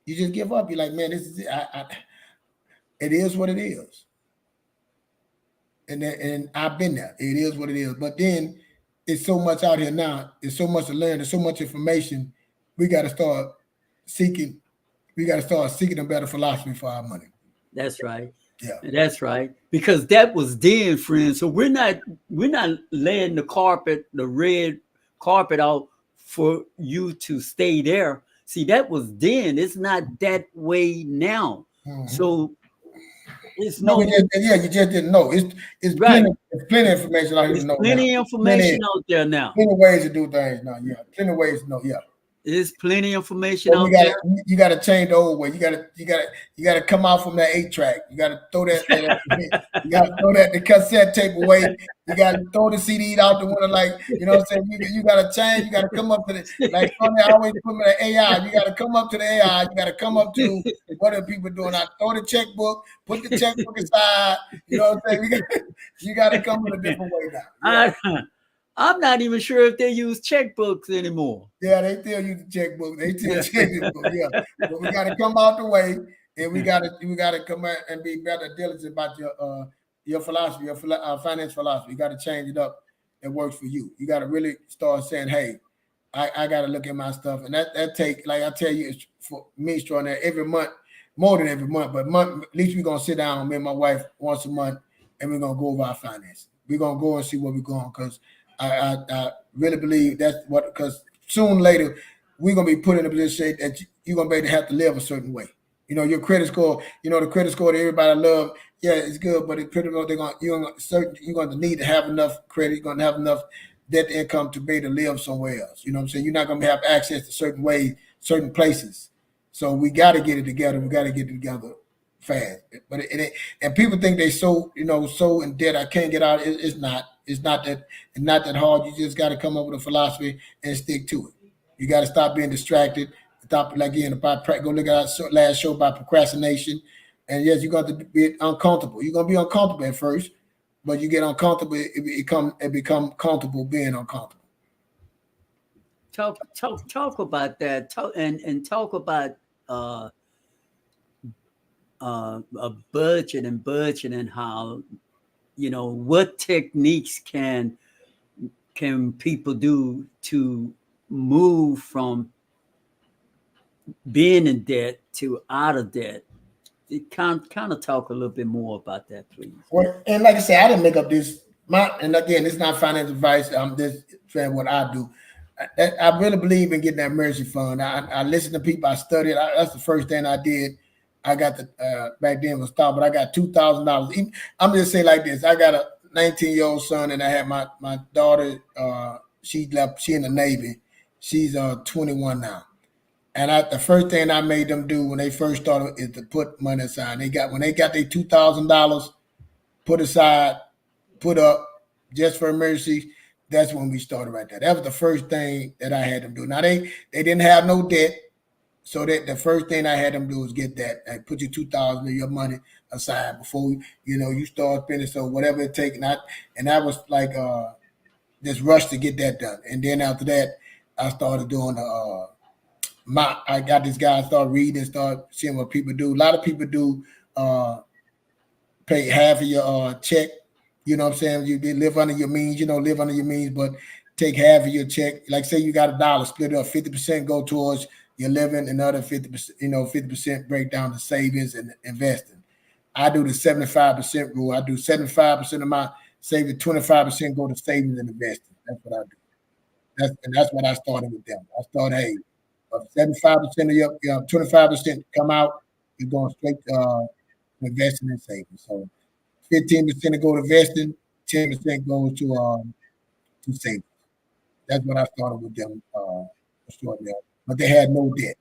[SPEAKER 10] You just give up. You're like, man, this is it. It is what it is. And I've been there. It is what it is. But then it's so much out here now. There's so much to learn. There's so much information. We got to start seeking. We got to start seeking a better philosophy for our money.
[SPEAKER 7] That's right.
[SPEAKER 10] Yeah,
[SPEAKER 7] that's right. Because that was then, friends. So we're not laying the red carpet out for you to stay there. See, that was then. It's not that way now. Mm-hmm. So it's
[SPEAKER 10] you just didn't know. It's right. Plenty of information out here.
[SPEAKER 7] Plenty of information out there now.
[SPEAKER 10] Plenty of ways to do things now. Yeah, plenty of ways to know. Yeah.
[SPEAKER 7] There's plenty of information out there.
[SPEAKER 10] You got to change the old way. You got to come out from that 8-track. You got to throw that. You got to throw the cassette tape away. You got to throw the CD out the window. Like what I'm saying. You got to change. You got to come up to the like. I always put me the AI. You got to come up to the AI. You got to come up to what are people doing? I throw the checkbook. Put the checkbook aside. You know what I'm saying? You got to come in a different way now. Yeah.
[SPEAKER 7] I'm not even sure if they use checkbooks anymore.
[SPEAKER 10] Yeah, they still use the checkbook. They still checkbook. Yeah, but we got to come out the way, and we got to come out and be better diligent about your philosophy, your finance philosophy. You got to change it up. It works for you. You got to really start saying, "Hey, I got to look at my stuff," and that take, like I tell you, it's for me, Xtradonaire, every month, more than every month, but at least we're gonna sit down, me and my wife, once a month, and we're gonna go over our finances. We're gonna go and see where we're going because. I really believe that's what, because soon later we're gonna be put in a position that you're gonna be able to have to live a certain way. Your credit score, the credit score that everybody love, yeah, it's good, but it's pretty much you're gonna need to have enough credit, you're gonna have enough debt income to be able to live somewhere else. You know what I'm saying? You're not gonna have access to certain ways, certain places. So we gotta get it together. We gotta get it together fast. But and people think they so in debt I can't get out. It's not. It's not that hard. You just got to come up with a philosophy and stick to it. You got to stop being distracted. Stop, go look at our last show about procrastination. And yes, you're going to be uncomfortable. You're going to be uncomfortable at first, but you get uncomfortable. It become comfortable being uncomfortable.
[SPEAKER 7] Talk about that. Talk about a budget and how. What techniques can people do to move from being in debt to out of debt? Kind of talk a little bit more about that, please.
[SPEAKER 10] Well, and like I said, I didn't make up this. And again, it's not financial advice. I'm just saying what I do. I really believe in getting that emergency fund. I listen to people. I studied. That's the first thing I did. I got the back then was thought, but I got $2,000. I'm just saying like this. I got a 19-year-old son, and I had my daughter. She in the Navy. She's 21 now. And the first thing I made them do when they first started is to put money aside. When they got their $2,000 put aside, put up just for emergencies. That's when we started right there. That was the first thing that I had them do. Now they didn't have no debt. So that the first thing I had them do is get that. Like put your $2,000 of your money aside before you start spending. So whatever it takes, and I was like this rush to get that done. And then after that, I started doing I got this guy. I started reading, start seeing what people do. A lot of people do pay half of your check. You know what I'm saying? You live under your means. Live under your means, but take half of your check. Like say you got $1, split it up. 50% go towards your living, another 50%, 50% break down to savings and investing. I do the 75% rule. I do 75% of my savings, 25% go to savings and investing. That's what I do. That's what I started with them. I started, hey, 75% of your 25% come out, you're going straight to investing and savings. So 15% to go to investing, 10% goes to savings. That's what I started with them. But they had no debt.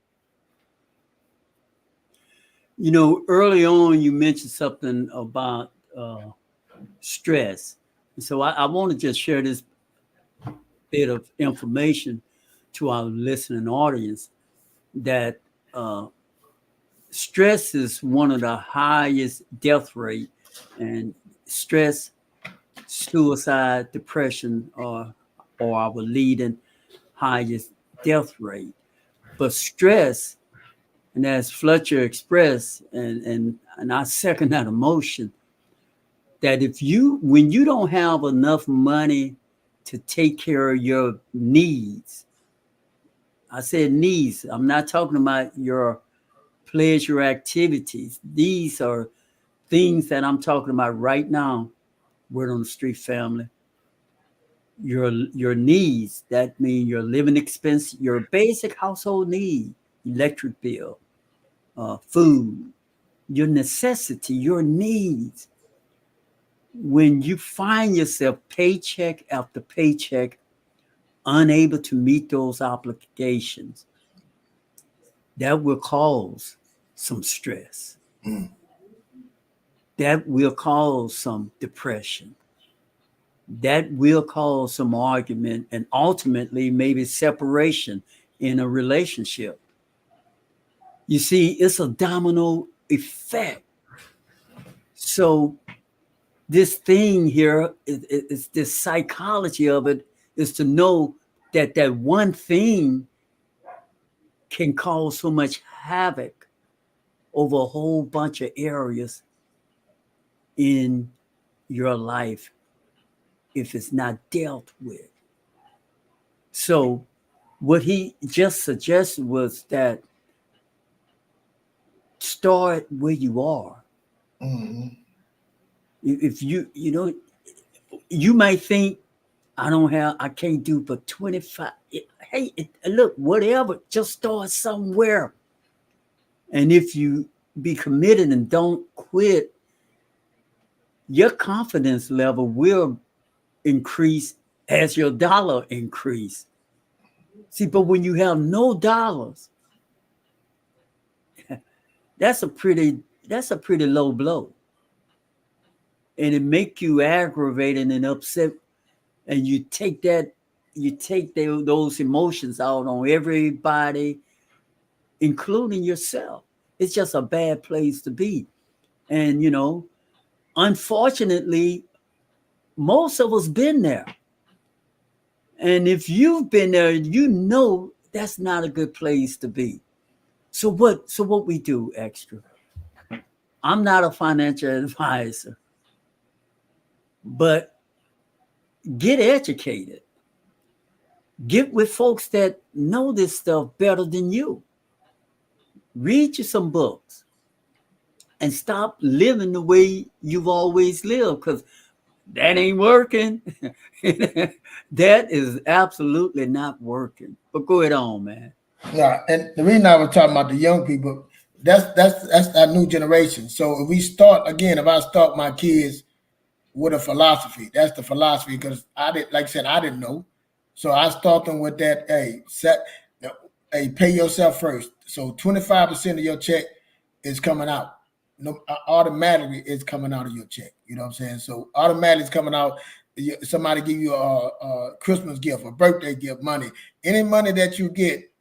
[SPEAKER 7] You know, early on, you mentioned something about stress. And so I want to just share this bit of information to our listening audience that stress is one of the highest death rate, and stress, suicide, depression are our leading highest death rate. But stress, and as Fletcher expressed, and I second that emotion, that when you don't have enough money to take care of your needs, I said needs, I'm not talking about your pleasure activities. These are things that I'm talking about right now. Word on the street, family. Your needs, that means your living expense, your basic household need, electric bill, food, your necessity, your needs. When you find yourself paycheck after paycheck, unable to meet those obligations, that will cause some stress. That will cause some depression. That will cause some argument and ultimately maybe separation in a relationship. You see, it's a domino effect. So this thing here is this psychology of it is to know that that one thing can cause so much havoc over a whole bunch of areas in your life if it's not dealt with. So what he just suggested was that start where you are.
[SPEAKER 10] Mm-hmm.
[SPEAKER 7] If you might think, I can't do but 25. Hey, look, whatever, just start somewhere. And if you be committed and don't quit, your confidence level will increase as your dollar increase. See, but when you have no dollars, that's a pretty low blow. And it make you aggravated and upset. And you take those emotions out on everybody, including yourself. It's just a bad place to be. And, unfortunately, most of us been there. And if you've been there, that's not a good place to be. So what we do, Extra? I'm not a financial advisor, but get educated. Get with folks that know this stuff better than you. Read you some books and stop living the way you've always lived, because that ain't working. That is absolutely not working. But go ahead on, man.
[SPEAKER 10] Yeah, and the reason I was talking about the young people, that's our new generation. So if I start my kids with a philosophy, that's the philosophy, because I didn't know. So I start them with that, pay yourself first. So 25% of your check is coming out. Automatically it's coming out of your check. You know what I'm saying? So automatically it's coming out. Somebody give you a Christmas gift, a birthday gift, money. Any money that you get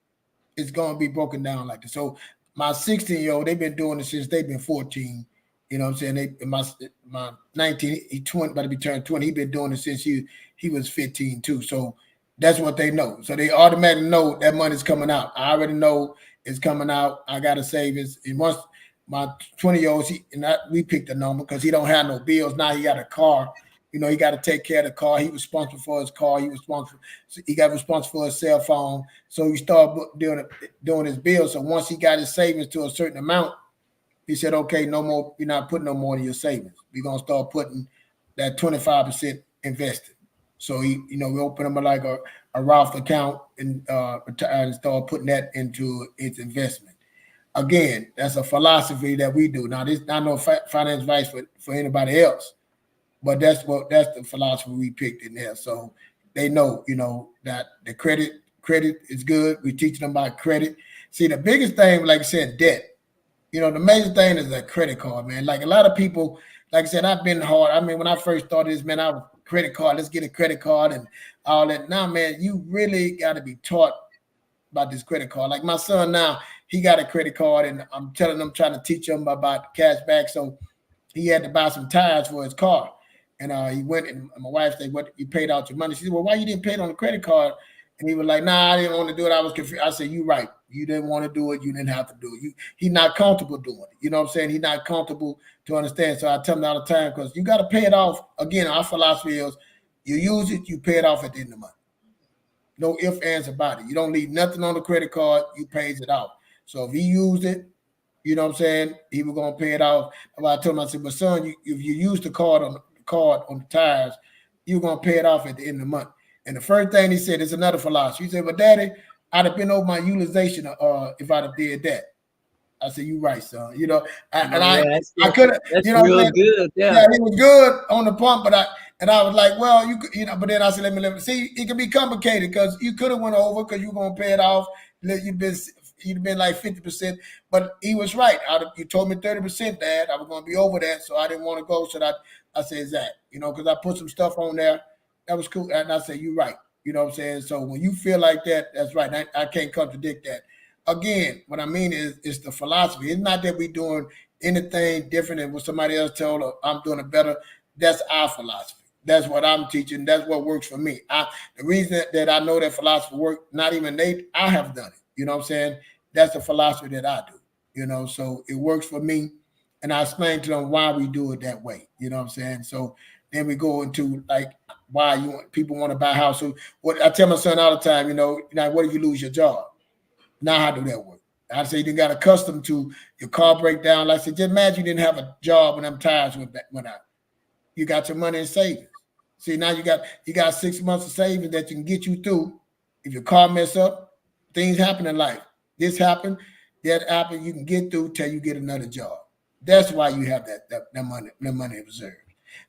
[SPEAKER 10] is going to be broken down like this. So my 16-year-old, they've been doing it since they've been 14. You know what I'm saying? My 19, he 20, about to be turned 20. He's been doing it since he was 15 too. So that's what they know. So they automatically know that money's coming out. I already know it's coming out. I got to save it. And once my 20-year-old, we picked a number because he don't have no bills. Now he got a car. He got to take care of the car. He was responsible for his car. He got responsible for his cell phone. So he started doing his bills. So once he got his savings to a certain amount, he said, okay, no more. You're not putting no more in your savings. We're going to start putting that 25% invested. So we open him like a Roth account and start putting that into its investment. Again, that's a philosophy that we do. Now, this not no finance advice for anybody else, but that's the philosophy we picked in there. So they know, that the credit is good. We teach them about credit. See, the biggest thing, like I said, debt. You know, the major thing is that credit card, man. Like a lot of people, like I said, I've been hard. I mean, when I first started this, man, I was credit card. Let's get a credit card and all that. Now, man, you really got to be taught about this credit card. Like my son now, he got a credit card, and I'm telling him, trying to teach him about cash back. So he had to buy some tires for his car. And he went, and my wife said, "What, you paid out your money?" She said, "Well, why you didn't pay it on the credit card?" And he was like, "Nah, I didn't want to do it. I was confused." I said, "You right. You didn't want to do it. You didn't have to do it. He's not comfortable doing it. You know what I'm saying? He's not comfortable to understand." So I tell him all the time, because you got to pay it off. Again, our philosophy is you use it, you pay it off at the end of the month. No ifs, ands about it. You don't leave nothing on the credit card. You pays it off. So if he used it, you know what I'm saying, he was going to pay it off. I told him, I said, "But son, if you use the card on the tires, you're going to pay it off at the end of the month." And the first thing he said is another philosophy. He said, "But Daddy, I'd have been over my utilization if I'd have did that." I said, "You right, son." You know, I could have.
[SPEAKER 7] That's
[SPEAKER 10] you know,
[SPEAKER 7] real good. Yeah,
[SPEAKER 10] he was good on the pump, but I was like, "Well, you know." But then I said, "Let me see. It can be complicated because you could have went over because you're gonna pay it off. You'd been like 50%, but he was right. You told me 30%, Dad. I was gonna be over that, so I didn't want to go. So I said, Zach, you know, because I put some stuff on there that was cool, and I said, "You right." You know what I'm saying? So when you feel like that, that's right. I can't contradict that. Again, what I mean is it's the philosophy. It's not that we're doing anything different than what somebody else told us. I'm doing it better. That's our philosophy. That's what I'm teaching. That's what works for me. The reason that I know that philosophy works, not even I have done it. You know what I'm saying? That's the philosophy that I do. You know, so it works for me. And I explain to them why we do it that way. You know what I'm saying? So then we go into like why people want to buy a house. So what I tell my son all the time, you know, what if you lose your job? Now how do that work? I say you got accustomed to your car break down. Like I said, just imagine you didn't have a job when them tires went out. You got your money in savings. See, now you got 6 months of savings that you can get you through. If your car mess up, things happen in life. This happened, that happened. You can get through till you get another job. That's why you have that money reserved.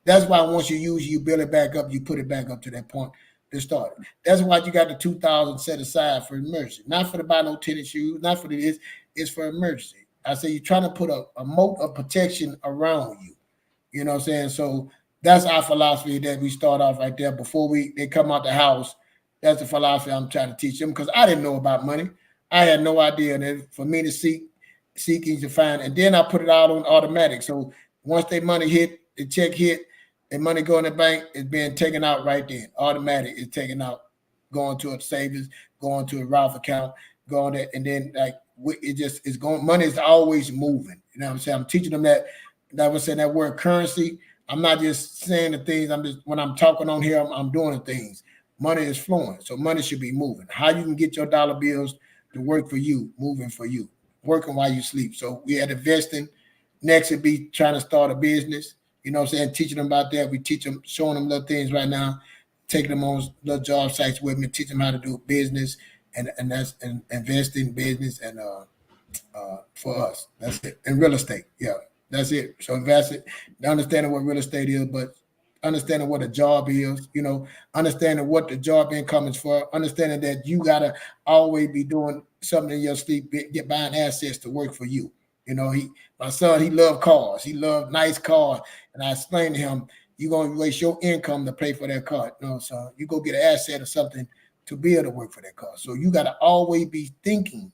[SPEAKER 10] That's why once you use it, you build it back up, you put it back up to that point to start. That's why you got the $2,000 set aside for emergency, not for to buy no tennis shoes, not for this. It's for emergency. I say you're trying to put a moat of protection around you. You know what I'm saying? So that's our philosophy that we start off right there before they come out the house. That's the philosophy I'm trying to teach them because I didn't know about money. I had no idea that for me to seeking to find, and then I put it out on automatic. So once their money hit, the check hit, and money go in the bank, it's being taken out right then. Automatic is taken out, going to a savings, going to a Roth account, going there, and then like it's going. Money is always moving. You know what I'm saying? I'm teaching them that. That was saying that word currency. I'm not just saying the things. I'm just when I'm talking on here, I'm doing the things. Money is flowing, so money should be moving. How you can get your dollar bills to work for you, moving for you, working while you sleep. So we had investing. Next would be trying to start a business. You know what I'm saying? Teaching them about that. We teach them, showing them little things right now, taking them on little job sites with me, teaching them how to do business and that's and invest in business and for us. That's it. And real estate. Yeah, that's it. So invest it, understanding what real estate is, but understanding what a job is, you know, understanding what the job income is for, understanding that you gotta always be doing something in your sleep, get buying assets to work for you. You know, my son, he loved cars. He loved nice cars. And I explained to him, you're going to waste your income to pay for that car. No, son, you go get an asset or something to be able to work for that car. So you got to always be thinking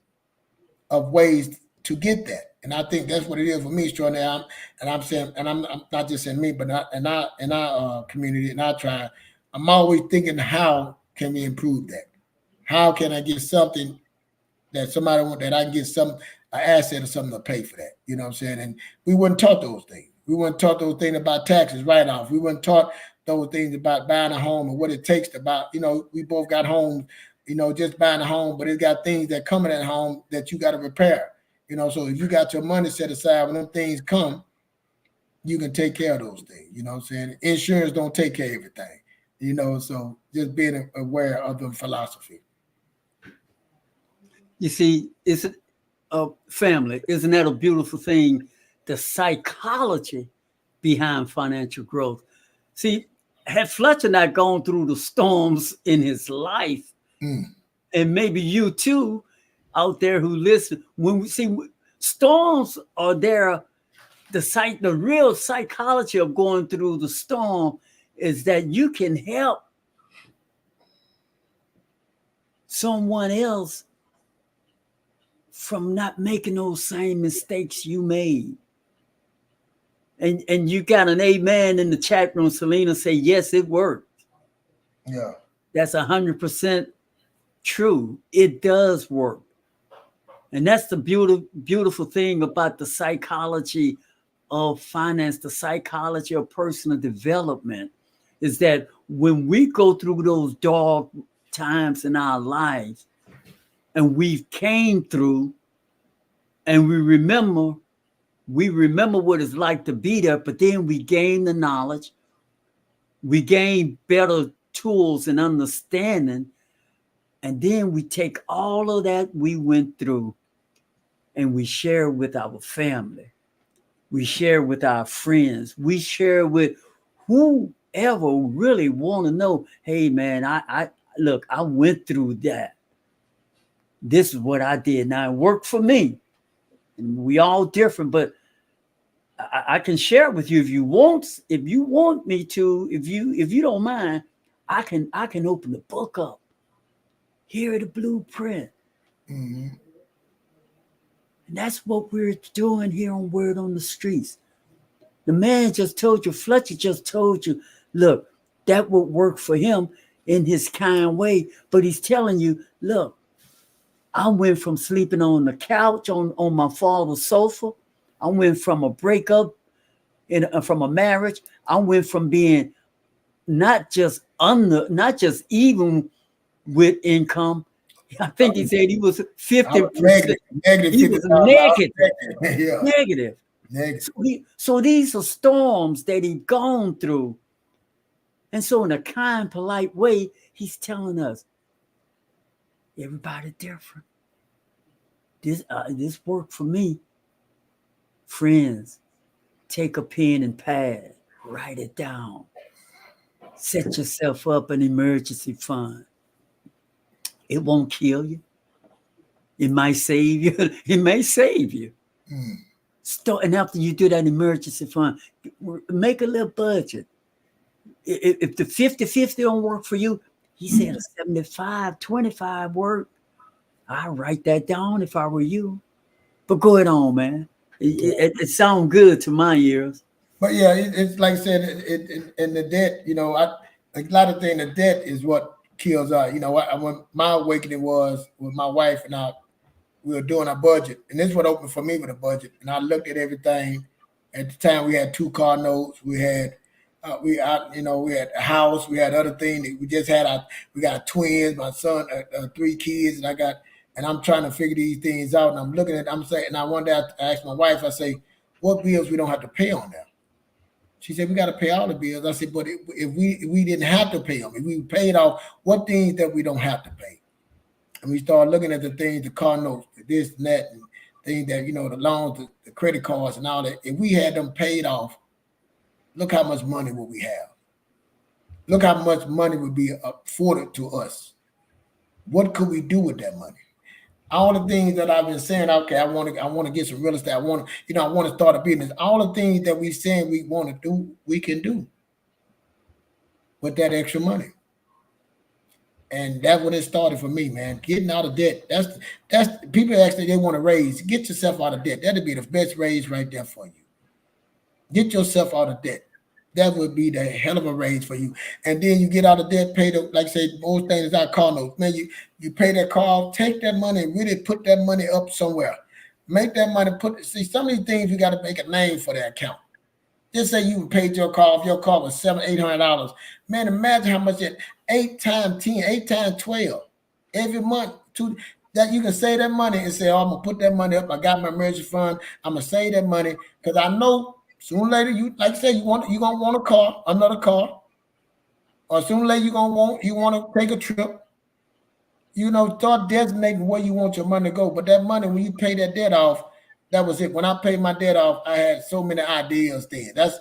[SPEAKER 10] of ways to get that. And I think that's what it is for me, Xtradonaire. And I'm saying, and I'm not just in me, but in our community, in our tribe, I'm always thinking, how can we improve that? How can I get something that somebody want, that I can get an asset or something to pay for that? You know what I'm saying? And we weren't taught those things. We weren't taught those things about taxes, write-off. We weren't taught those things about buying a home and what it takes to buy. You know, we both got homes, you know, just buying a home, but it's got things that come in that home that you got to repair. You know, so if you got your money set aside, when them things come, you can take care of those things. You know what I'm saying? Insurance don't take care of everything. You know, so just being aware of the philosophy.
[SPEAKER 7] You see, it's a family. Isn't that a beautiful thing? The psychology behind financial growth. See, had Fletcher not gone through the storms in his life, and maybe you too, out there who listen, when we see Storms are there. The real psychology of going through the storm is that you can help someone else from not making those same mistakes you made. And you got an amen in the chat room. Selena say, yes, it worked.
[SPEAKER 10] Yeah.
[SPEAKER 7] That's 100% true. It does work. And that's the beautiful thing about the psychology of finance, the psychology of personal development, is that when we go through those dark times in our lives and we've came through and we remember what it's like to be there, but then we gain the knowledge, we gain better tools and understanding, and then we take all of that we went through and we share with our family, we share with our friends, we share with whoever really want to know, hey man, I look, I went through that. This is what I did. Now it worked for me. And we all different, but I can share with you if you want me to, if you don't mind, I can open the book up. Here are the blueprint.
[SPEAKER 10] Mm-hmm.
[SPEAKER 7] And that's what we're doing here on Word on the Streets. The man just told you, Fletcher just told you, look, that would work for him in his kind way. But he's telling you, look, I went from sleeping on the couch on my father's sofa. I went from a breakup from a marriage. I went from being not just even with income. I think he said he was 50%.
[SPEAKER 10] Negative.
[SPEAKER 7] He was negative. So these are storms that he's gone through. And so in a kind, polite way, he's telling us, everybody different. This worked for me. Friends, take a pen and pad, write it down. Set yourself up an emergency fund. It won't kill you. It might save you. It may save you. And after you do that emergency fund, make a little budget. If the 50-50 don't work for you, he said a 75-25 work. I'll write that down if I were you. But go ahead on, man. It sounds good to my ears.
[SPEAKER 10] But yeah, it's like I said, in the debt, a lot of things, the debt is what kills us. When my awakening was with my wife and we were doing our budget, and this is what opened for me with a budget. And I looked at everything. At the time, we had 2 car notes. We had, we had a house. We had other things. We just had we got twins. My son, 3 kids, and I'm trying to figure these things out. And I'm looking at, I'm saying, and I one day I asked my wife, I say, what bills we don't have to pay on now? She said, we got to pay all the bills. I said, but if we didn't have to pay them, if we paid off, what things that we don't have to pay? And we started looking at the things, the car notes, this and that, and things that, the loans, the credit cards and all that. If we had them paid off, look how much money would we have? Look how much money would be afforded to us. What could we do with that money? All the things that I've been saying, okay, I want to get some real estate. I want to start a business. All the things that we saying we want to do, we can do with that extra money. And that's when it started for me, man. Getting out of debt. That's people actually they want to raise. Get yourself out of debt. That'd be the best raise right there for you. Get yourself out of debt. That would be the hell of a raise for you. And then you get out of debt, pay the, like I said, most things is our car notes. Man, you pay that car off, take that money and really put that money up somewhere. Make that money, see, some of these things you got to make a name for that account. Just say you paid your car off, your car was $700-800. Man, imagine how much that 8 times 10, 8 times 12 every month. That you can save that money and say, oh, I'm going to put that money up. I got my emergency fund. I'm going to save that money because I know sooner or later, you like I said, you're gonna want a car, another car, or sooner or later you want to take a trip. Start designating where you want your money to go. But that money, when you pay that debt off, that was it. When I paid my debt off, I had so many ideas then. That's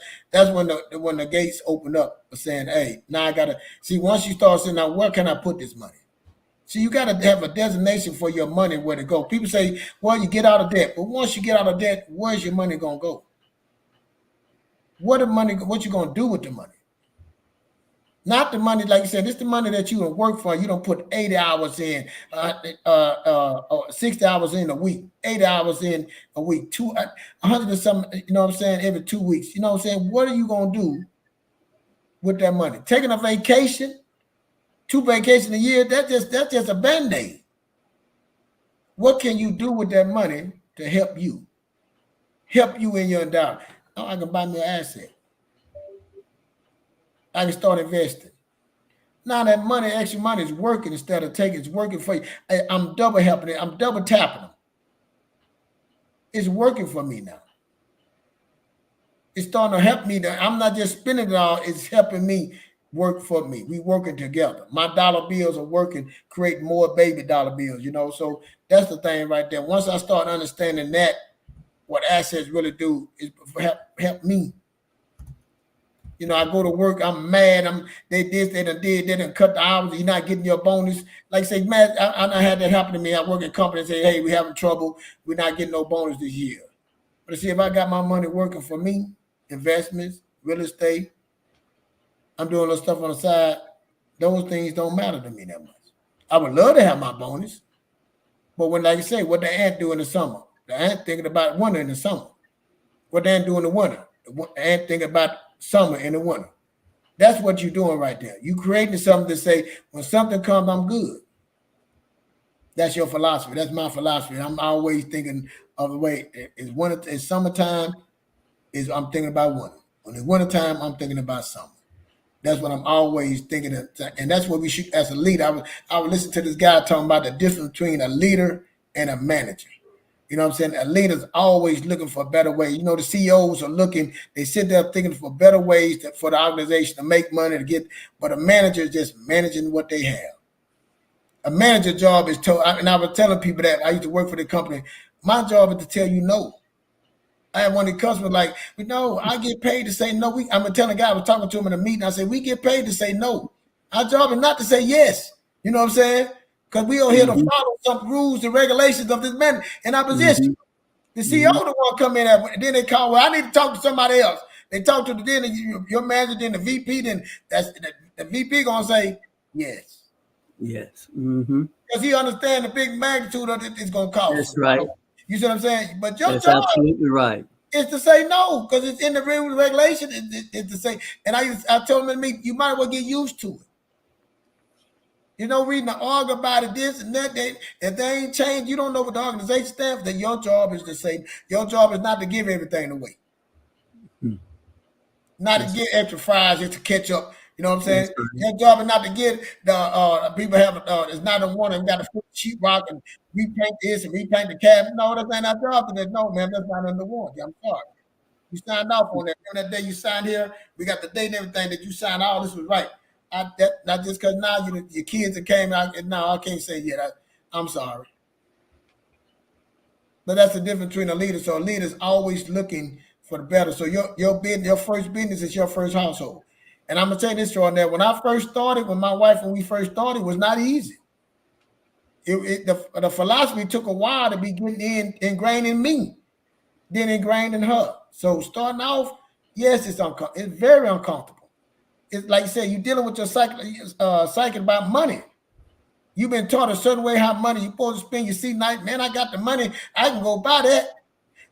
[SPEAKER 10] when the gates opened up for saying, hey, now I gotta see. Once you start saying, now where can I put this money? So you got to have a designation for your money where to go. People say, well, you get out of debt. But once you get out of debt, where's your money going to go? What you going to do with the money? Not the money, like you said, it's the money that you don't work for. You don't put 80 hours in, 60 hours in a week, 80 hours in a week, 100 and something, you know what I'm saying, every 2 weeks. You know what I'm saying? What are you going to do with that money? Taking a vacation, 2 vacations a year, that's just a Band-Aid. What can you do with that money to help you in your endowment? Oh, I can buy me an asset. I can start investing. Now that money, extra money is working instead of taking, it's working for you. I'm double helping it. I'm double tapping them. It's working for me now. It's starting to help me. I'm not just spending it all. It's helping me work for me. We working together. My dollar bills are working, creating more baby dollar bills, you know. So that's the thing right there. Once I start understanding that, what assets really do is help me. You know, I go to work, I'm mad. They didn't cut the hours. You're not getting your bonus. Like I say, man, I had that happen to me. I work at a company and say, hey, we're having trouble. We're not getting no bonus this year. But see, if I got my money working for me, investments, real estate, I'm doing little stuff on the side, those things don't matter to me that much. I would love to have my bonus. But when, like you say, what the ant do in the summer? The ant thinking about winter in the summer. What the ant do in the winter? The ant thinking about summer and the winter. That's what you're doing right there. You creating something to say, when something comes, I'm good. That's your philosophy. That's my philosophy. I'm always thinking of the way it's summertime, I'm thinking about winter. When it's wintertime, I'm thinking about summer. That's what I'm always thinking of, and that's what we should, as a leader. I would listen to this guy talking about the difference between a leader and a manager. You know what I'm saying? A leader's always looking for a better way. You know, the CEOs are looking, they sit there thinking for better ways for the organization to make money, but a manager is just managing what they have. A manager job is and I was telling people that I used to work for the company. My job is to tell you no. I had one of the customers like, no, I get paid to say no. I'm telling a guy, I was talking to him in a meeting. I said, we get paid to say no. Our job is not to say yes. You know what I'm saying? Because we are here to follow some rules and regulations of this man in our position. The CEO the one come in and then they call, well, I need to talk to somebody else. They talk to your manager, then the VP, then the VP gonna say yes.
[SPEAKER 7] Yes.
[SPEAKER 10] Because he understands the big magnitude of it it's gonna cost.
[SPEAKER 7] That's right.
[SPEAKER 10] You see what I'm saying? But your
[SPEAKER 7] That's
[SPEAKER 10] job
[SPEAKER 7] absolutely right.
[SPEAKER 10] is to say no, because it's in the rules and regulation. It's to say, and I told him to me, you might as well get used to it. You know, reading the argue about it, this and that. If they ain't changed, you don't know what the organization stands for. Then your job is to say, your job is not to give everything away. Not to get extra fries just to catch up. You know what I'm saying? Your job is not to get the people have it's not a one and got to put sheetrock and repaint this and repaint the cabin. No, that's not our job. No, man, that's not under warranty. I'm sorry. You signed off on that. On that day you signed here, we got the date and everything that you signed. All this was right. Not just because now your kids that came out, and now I can't say yet. I'm sorry. But that's the difference between a leader. So a leader is always looking for the better. So your first business is your first household. And I'm gonna tell you this, Xtradonaire. When I first started, when we first started, it was not easy. The philosophy took a while to be getting ingrained in me, then ingrained in her. So starting off, yes, it's very uncomfortable. It's like you said, you're dealing with your psyche about money. You've been taught a certain way how money you're supposed to spend. You see, man, I got the money. I can go buy that.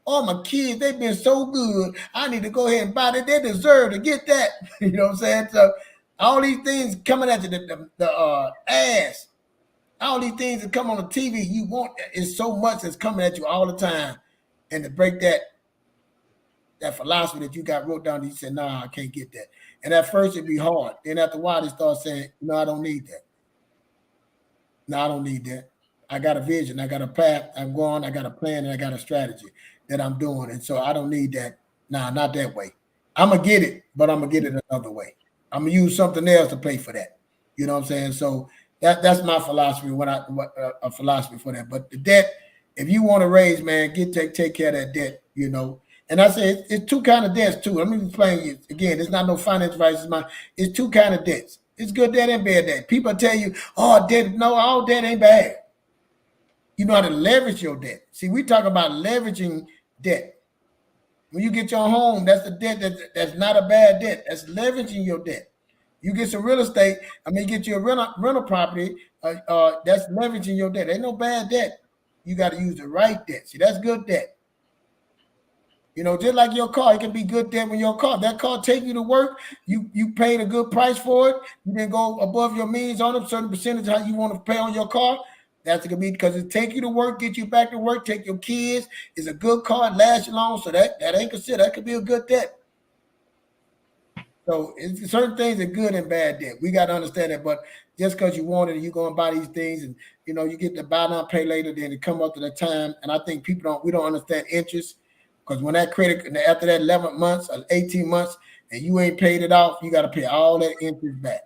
[SPEAKER 10] All my kids, they've been so good. I need to go ahead and buy that. They deserve to get that. You know what I'm saying? So all these things coming at you, the ass, all these things that come on the TV, you want is so much that's coming at you all the time. And to break that philosophy that you got wrote down, you said, nah, I can't get that. And at first it'd be hard. Then after a while, they start saying, no, I don't need that. No, I don't need that. I got a vision. I got a path. I'm going. I got a plan and I got a strategy that I'm doing. And so I don't need that. Nah, not that way. I'm going to get it, but I'm going to get it another way. I'm going to use something else to pay for that. You know what I'm saying? So that's my philosophy, a philosophy for that. But the debt, if you want to raise, man, take care of that debt, you know. And I say it's two kind of debts too. Let me explain it again. It's not no finance advice. It's two kind of debts. It's good debt and bad debt. People tell you, oh, debt, no, all debt ain't bad. You know how to leverage your debt. See, we talk about leveraging debt. When you get your home, that's the debt that's not a bad debt. That's leveraging your debt. You get some real estate, you get you a rental property, that's leveraging your debt. Ain't no bad debt. You got to use the right debt. See, that's good debt. You know, just like your car, it can be good debt when your car, that car take you to work, you paid a good price for it, you didn't go above your means on a certain percentage how you want to pay on your car. That's gonna be because it take you to work, get you back to work, take your kids. It's a good car, lasts you long, so that ain't considered. That could be a good debt. So certain things are good and bad debt. We got to understand that. But just because you want it, you go and buy these things, and you know you get the buy now, pay later, then it come up to the time. And I think we don't understand interest, because when that credit after that 11 months or 18 months and you ain't paid it off, you got to pay all that interest back.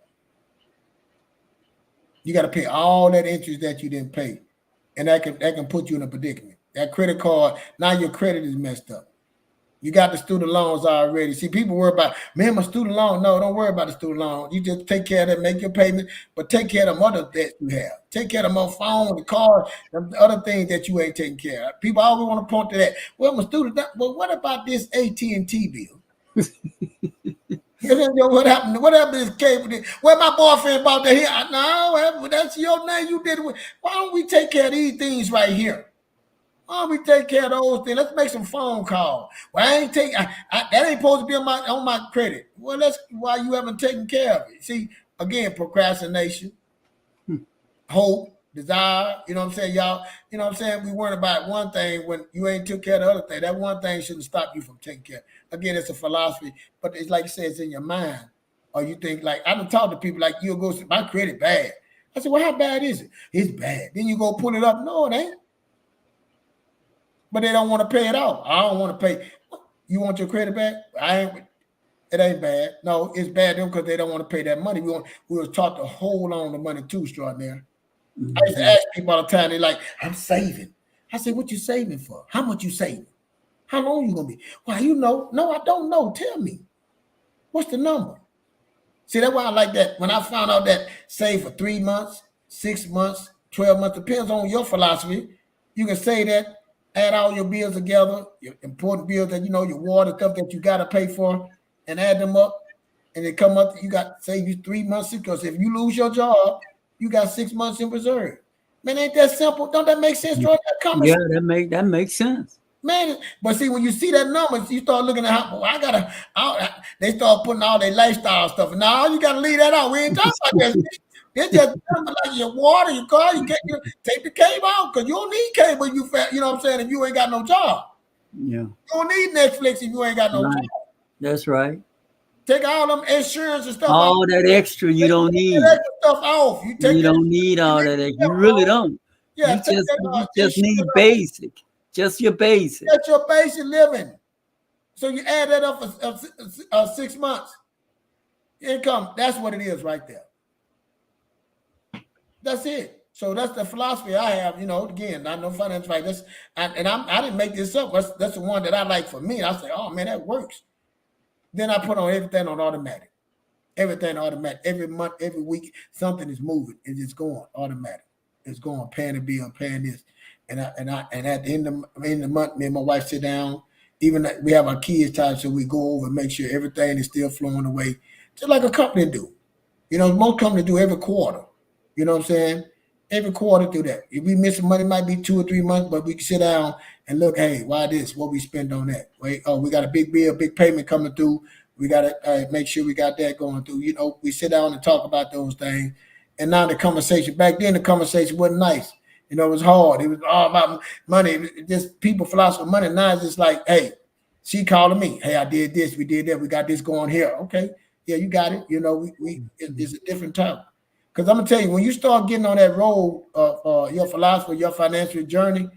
[SPEAKER 10] You got to pay all that interest that you didn't pay, and that can put you in a predicament. That credit card, now your credit is messed up. You got the student loans already. See, people worry about, man, my student loan. No, don't worry about the student loan. You just take care of that, make your payment, but take care of the other debts you have. Take care of my phone, the car, the other things that you ain't taking care of. People always want to point to that. Well, my student, but what about this AT&T bill? What happened? What happened to this cable? Well, my boyfriend bought that here. No, that's your name. You did it. Why don't we take care of these things right here? Why don't we take care of those things? Let's make some phone calls. Well, that ain't supposed to be on my credit. Well, that's why you haven't taken care of it. See, again, procrastination, hope, desire. You know what I'm saying, y'all? You know what I'm saying? We worried about one thing when you ain't took care of the other thing. That one thing shouldn't stop you from taking care. Again, it's a philosophy, but it's like you said, it's in your mind. Or you think, like, I done talk to people like, you'll go, my credit bad. I said, well, how bad is it? It's bad. Then you go pull it up. No, it ain't. But they don't want to pay it off. I don't want to pay. You want your credit back? It ain't bad. No, it's bad them because they don't want to pay that money. We were taught to hold on to money too, Xtradonaire. Mm-hmm. I used to ask people all the time, they're like, I'm saving. I say, what you saving for? How much you saving? How long you gonna be? Well, you know, no, I don't know. Tell me. What's the number? See, that's why I like that. When I found out that save for 3 months, 6 months, 12 months, depends on your philosophy. You can say that, add all your bills together, your important bills that you know, your water stuff that you gotta pay for, and add them up, and they come up. You got save you 3 months, because if you lose your job, you got 6 months in reserve. Man, ain't that simple? Don't that make sense?
[SPEAKER 7] Yeah, that makes sense.
[SPEAKER 10] Man, but see, when you see that number, you start looking at how they start putting all their lifestyle stuff. Now you gotta leave that out. We ain't talking about that. It's just like your water, your car. You take the cable out because you don't need cable. You know what I'm saying? If you ain't got no job,
[SPEAKER 7] you
[SPEAKER 10] don't need Netflix if you ain't got no job.
[SPEAKER 7] That's right.
[SPEAKER 10] Take all them insurance and stuff.
[SPEAKER 7] All that extra you don't need.
[SPEAKER 10] That extra stuff off.
[SPEAKER 7] You don't need all that extra. You really don't.
[SPEAKER 10] Yeah,
[SPEAKER 7] you just need basic. Just your basic.
[SPEAKER 10] That's your basic living. So you add that up for 6 months income. That's what it is right there. That's it. So that's the philosophy I have. You know, again, not no financial advice. I didn't make this up. That's the one that I like for me. I say, oh man, that works. Then I put on everything on automatic. Everything automatic. Every month, every week, something is moving. It's just going automatic. It's going, paying the bill, paying this. And at the end of the month, me and my wife sit down. Even we have our kids time, so we go over and make sure everything is still flowing away, just like a company do. You know, most companies do every quarter. You know what I'm saying? Every quarter do that. If we miss some money, it might be 2 or 3 months, but we can sit down and look. Hey, why this? What we spend on that? Wait, oh, we got a big bill, big payment coming through. We got to make sure we got that going through. You know, we sit down and talk about those things. And now the conversation. Back then, the conversation wasn't nice. You know, it was hard. It was all about money. Just people philosophy of money. Now it's just like, hey, she calling me. Hey, I did this. We did that. We got this going here. Okay. Yeah, you got it. You know, it's a different time. Because I'm going to tell you, when you start getting on that road of your philosophy, your financial journey,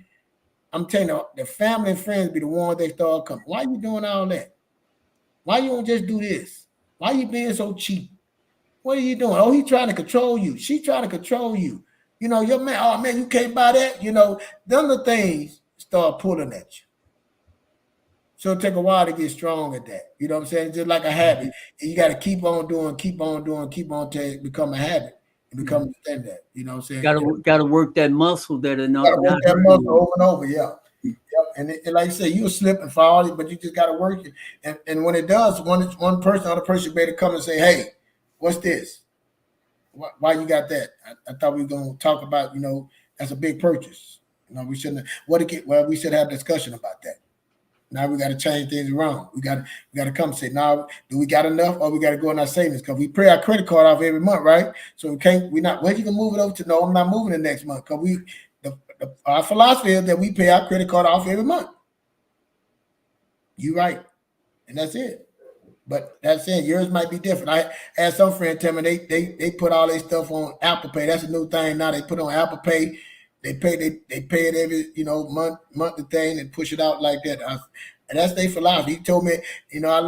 [SPEAKER 10] I'm telling you, the family and friends be the ones they start coming. Why you doing all that? Why you don't just do this? Why you being so cheap? What are you doing? Oh, he trying to control you. She trying to control you. You know, your man, oh man, you can't buy that. You know, them the things start pulling at you. So it take a while to get strong at that. You know what I'm saying? Just like a habit. And you got to keep on doing till it become a habit and become a standard. You know what I'm saying?
[SPEAKER 7] Got to work that muscle that are not
[SPEAKER 10] work that muscle over and over, yeah. Yep. And like I say, you'll slip and fall, but you just got to work it. And when it does, one person, other person better come and say, hey, what's this? Why you got that? I thought we were going to talk about, that's a big purchase. We shouldn't. We should have a discussion about that. Now we got to change things around. We got to come and say, now, do we got enough, or we got to go in our savings? Because we pay our credit card off every month, right? So we're not. When you can move it over to? No, I'm not moving it next month, because our philosophy is that we pay our credit card off every month. You right, and that's it. But that's it. Yours might be different. I had some friend tell me they put all their stuff on Apple Pay. That's a new thing now. They put on Apple Pay. They pay it every monthly thing and push it out like that. And that's their philosophy. He told me, I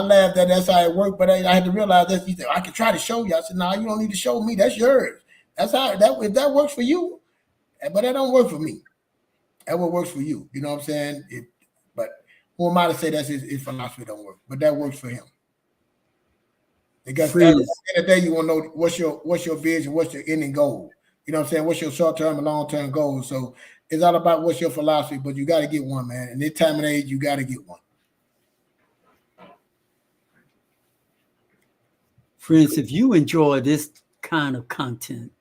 [SPEAKER 10] laughed at that's how it worked, but I had to realize that. He said, I can try to show you. I said, no, you don't need to show me. That's yours. That's how if that works for you, but that don't work for me. That what works for you. You know what I'm saying? But who am I to say that's his philosophy don't work? But that works for him. Because at the end of the day, you want to know what's your vision, what's your ending goal. You know what I'm saying? What's your short-term and long-term goals? So it's all about what's your philosophy, but you got to get one, man. And this time and age, you got to get one.
[SPEAKER 7] Friends, if you enjoy this kind of content,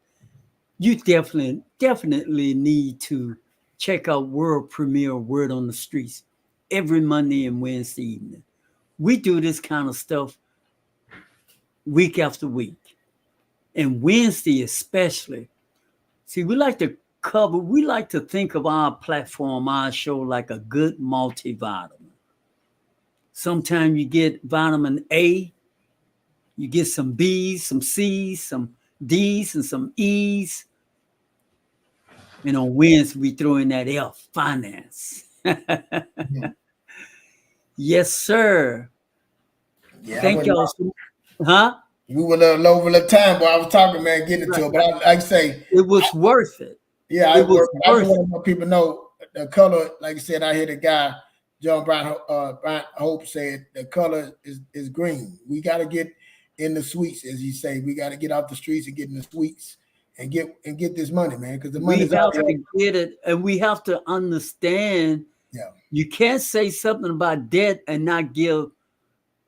[SPEAKER 7] you definitely need to check out world premiere Word on the Streets every Monday and Wednesday evening. We do this kind of stuff week after week. And Wednesday especially. See, we like to think of our platform, our show, like a good multivitamin. Sometimes you get vitamin A, you get some B's, some C's, some D's, and some E's. And on Wednesday, we throw in that F, finance. Yes, sir.
[SPEAKER 10] Yeah,
[SPEAKER 7] thank y'all. Huh?
[SPEAKER 10] We were a little over the time, but I was talking, man, getting into it. But I say
[SPEAKER 7] it was worth it.
[SPEAKER 10] Yeah, I want to let people know the color. Like I said, I hear the guy John Brian Hope said the color is green. We got to get in the suites, as you say. We got to get off the streets and get in the suites and get this money, man. Because the money
[SPEAKER 7] we have to get it, and we have to understand.
[SPEAKER 10] Yeah,
[SPEAKER 7] you can't say something about debt and not give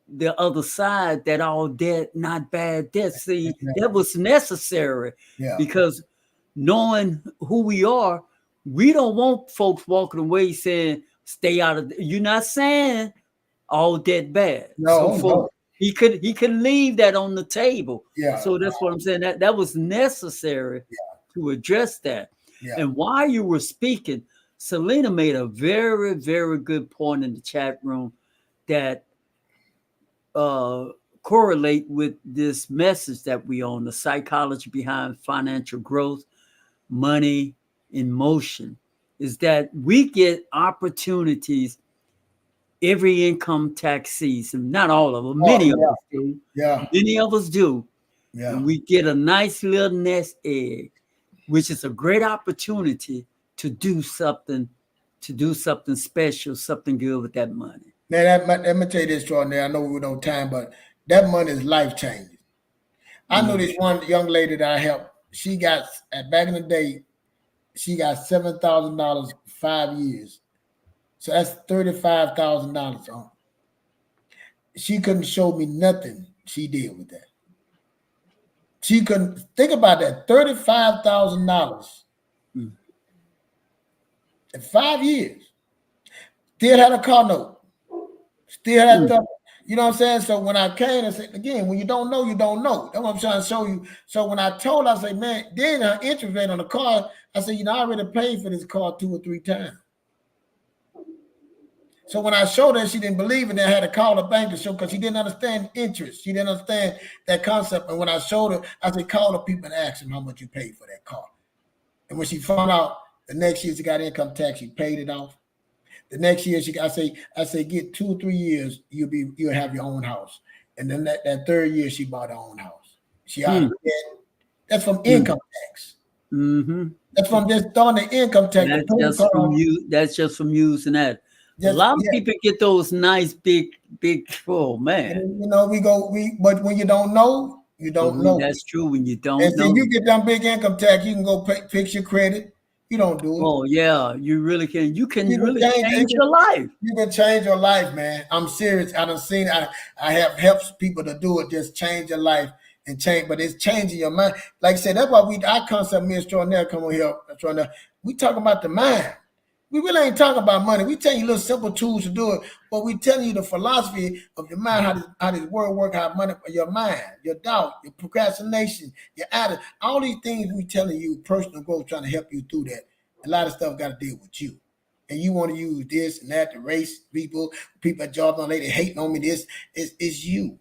[SPEAKER 7] the other side that all debt, not bad debt. See, that was necessary because knowing who we are, we don't want folks walking away saying, stay out of you're not saying all debt bad.
[SPEAKER 10] No,
[SPEAKER 7] so he could leave that on the table.
[SPEAKER 10] Yeah.
[SPEAKER 7] So that's what I'm saying. That was necessary to address that.
[SPEAKER 10] Yeah.
[SPEAKER 7] And while you were speaking, Selena made a very, very good point in the chat room that correlate with this message that we own, the psychology behind financial growth, money in motion, is that we get opportunities every income tax season. Not all of them, many of us do.
[SPEAKER 10] Yeah.
[SPEAKER 7] Many of us do.
[SPEAKER 10] Yeah.
[SPEAKER 7] And we get a nice little nest egg, which is a great opportunity to do something special, something good with that money.
[SPEAKER 10] Man, let me tell you this, Xtradonaire. I know we don't time, but that money is life changing. I know this one young lady that I helped. She got back in the day, she got $7,000 5 years. So that's $35,000 on. She couldn't show me nothing she did with that. She couldn't think about that. $35,000 in 5 years. Still had a car note. Still had stuff. You know what I'm saying? So when I came and said, again, when you don't know, you don't know. That's what I'm trying to show you. So when I told her, I said, man, then her interest rate on the car, I said, I already paid for this car 2 or 3 times. So when I showed her, she didn't believe it. I had to call the bank to show because she didn't understand interest. She didn't understand that concept. And when I showed her, I said, call the people and ask them how much you paid for that car. And when she found out the next year she got income tax, she paid it off. The next year, I say, get 2 or 3 years, you'll have your own house. And then that third year, she bought her own house. She out of debt. That's from income tax.
[SPEAKER 7] Mm-hmm.
[SPEAKER 10] That's from just throwing the income tax.
[SPEAKER 7] That's just from using that. A lot of people get those nice big, oh man.
[SPEAKER 10] And, you know, but when you don't know, you don't know.
[SPEAKER 7] That's true. When you don't
[SPEAKER 10] and
[SPEAKER 7] know.
[SPEAKER 10] And you get them big income tax, you can go fix your credit. You don't do it.
[SPEAKER 7] Oh yeah, you really can. You can really change your life.
[SPEAKER 10] You can change your life, man. I'm serious. I done seen. I have helped people to do it. Just change your life and change. But it's changing your mind. Like I said, that's why our concept, me and Xtradonaire, come on here. We talk about the mind. We really ain't talking about money. We tell you little simple tools to do it, but we telling you the philosophy of your mind, how this world work, how money, your mind, your doubt, your procrastination, your attitude, all these things we telling you, personal growth, trying to help you through that. A lot of stuff got to deal with you. And you want to use this and that to race people at jobs on lady hating on me. This is you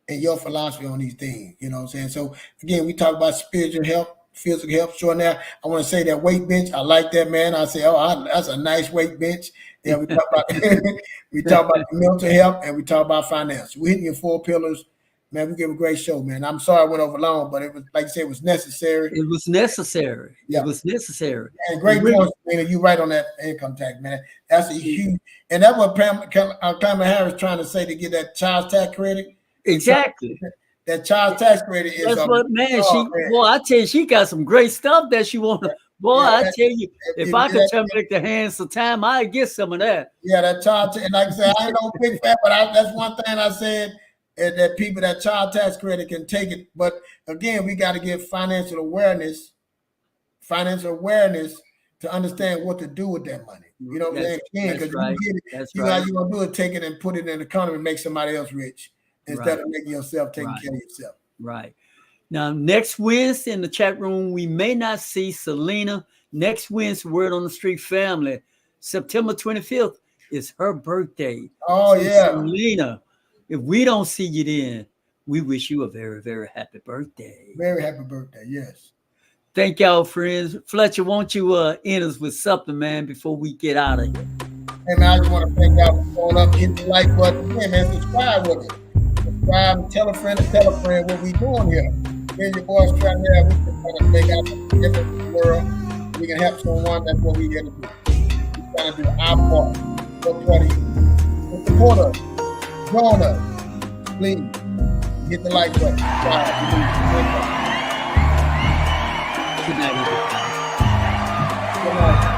[SPEAKER 10] and your philosophy on these things. You know what I'm saying? So again, we talk about spiritual health, physical health. Extradonaire. I want to say that weight bench. I like that, man. I say, that's a nice weight bench. Yeah, we talk about the mental health and we talk about finance. We're hitting your 4 pillars. Man, we give a great show, man. I'm sorry I went over long, but it was, like you said, it was necessary.
[SPEAKER 7] It was necessary. Yeah. It was necessary.
[SPEAKER 10] And great points, man. You right on that income tax, man. That's a huge, and that's what Kamala Harris trying to say to get that child tax credit.
[SPEAKER 7] Exactly.
[SPEAKER 10] That child tax credit is.
[SPEAKER 7] That's what, man. I tell you, she got some great stuff that she want to. Boy, I tell you, if I could turn back the hands of time, I'd get some of that.
[SPEAKER 10] Yeah, that child, and like I said, I ain't no big fan, but that's one thing I said. That people, that child tax credit can take it. But again, we got to give financial awareness to understand what to do with that money. You know what I'm saying? Because you get it, how you going to do it, take it and put it in the economy and make somebody else rich instead of making yourself taking care of yourself.
[SPEAKER 7] Right. Now, next Wednesday in the chat room, we may not see Selena. Next Wednesday, Word on the Street family, September 25th is her birthday.
[SPEAKER 10] Oh, yeah.
[SPEAKER 7] Selena. If we don't see you then, we wish you a very, very happy birthday.
[SPEAKER 10] Very happy birthday, yes.
[SPEAKER 7] Thank y'all, friends. Fletcher, won't you end us with something, man, before we get out of here?
[SPEAKER 10] Hey, man, I just want to thank y'all for going up, hit the like button. Yeah, man, subscribe with it. Subscribe and tell a friend what we doing here. Here's your boys Xtradonaire. We just trying to make out a different world. We can help someone. That's what we here to do. We're trying to do our part. What part of you? Support us. Join us. Please hit the like button.
[SPEAKER 7] Good night, everybody.
[SPEAKER 10] Good night.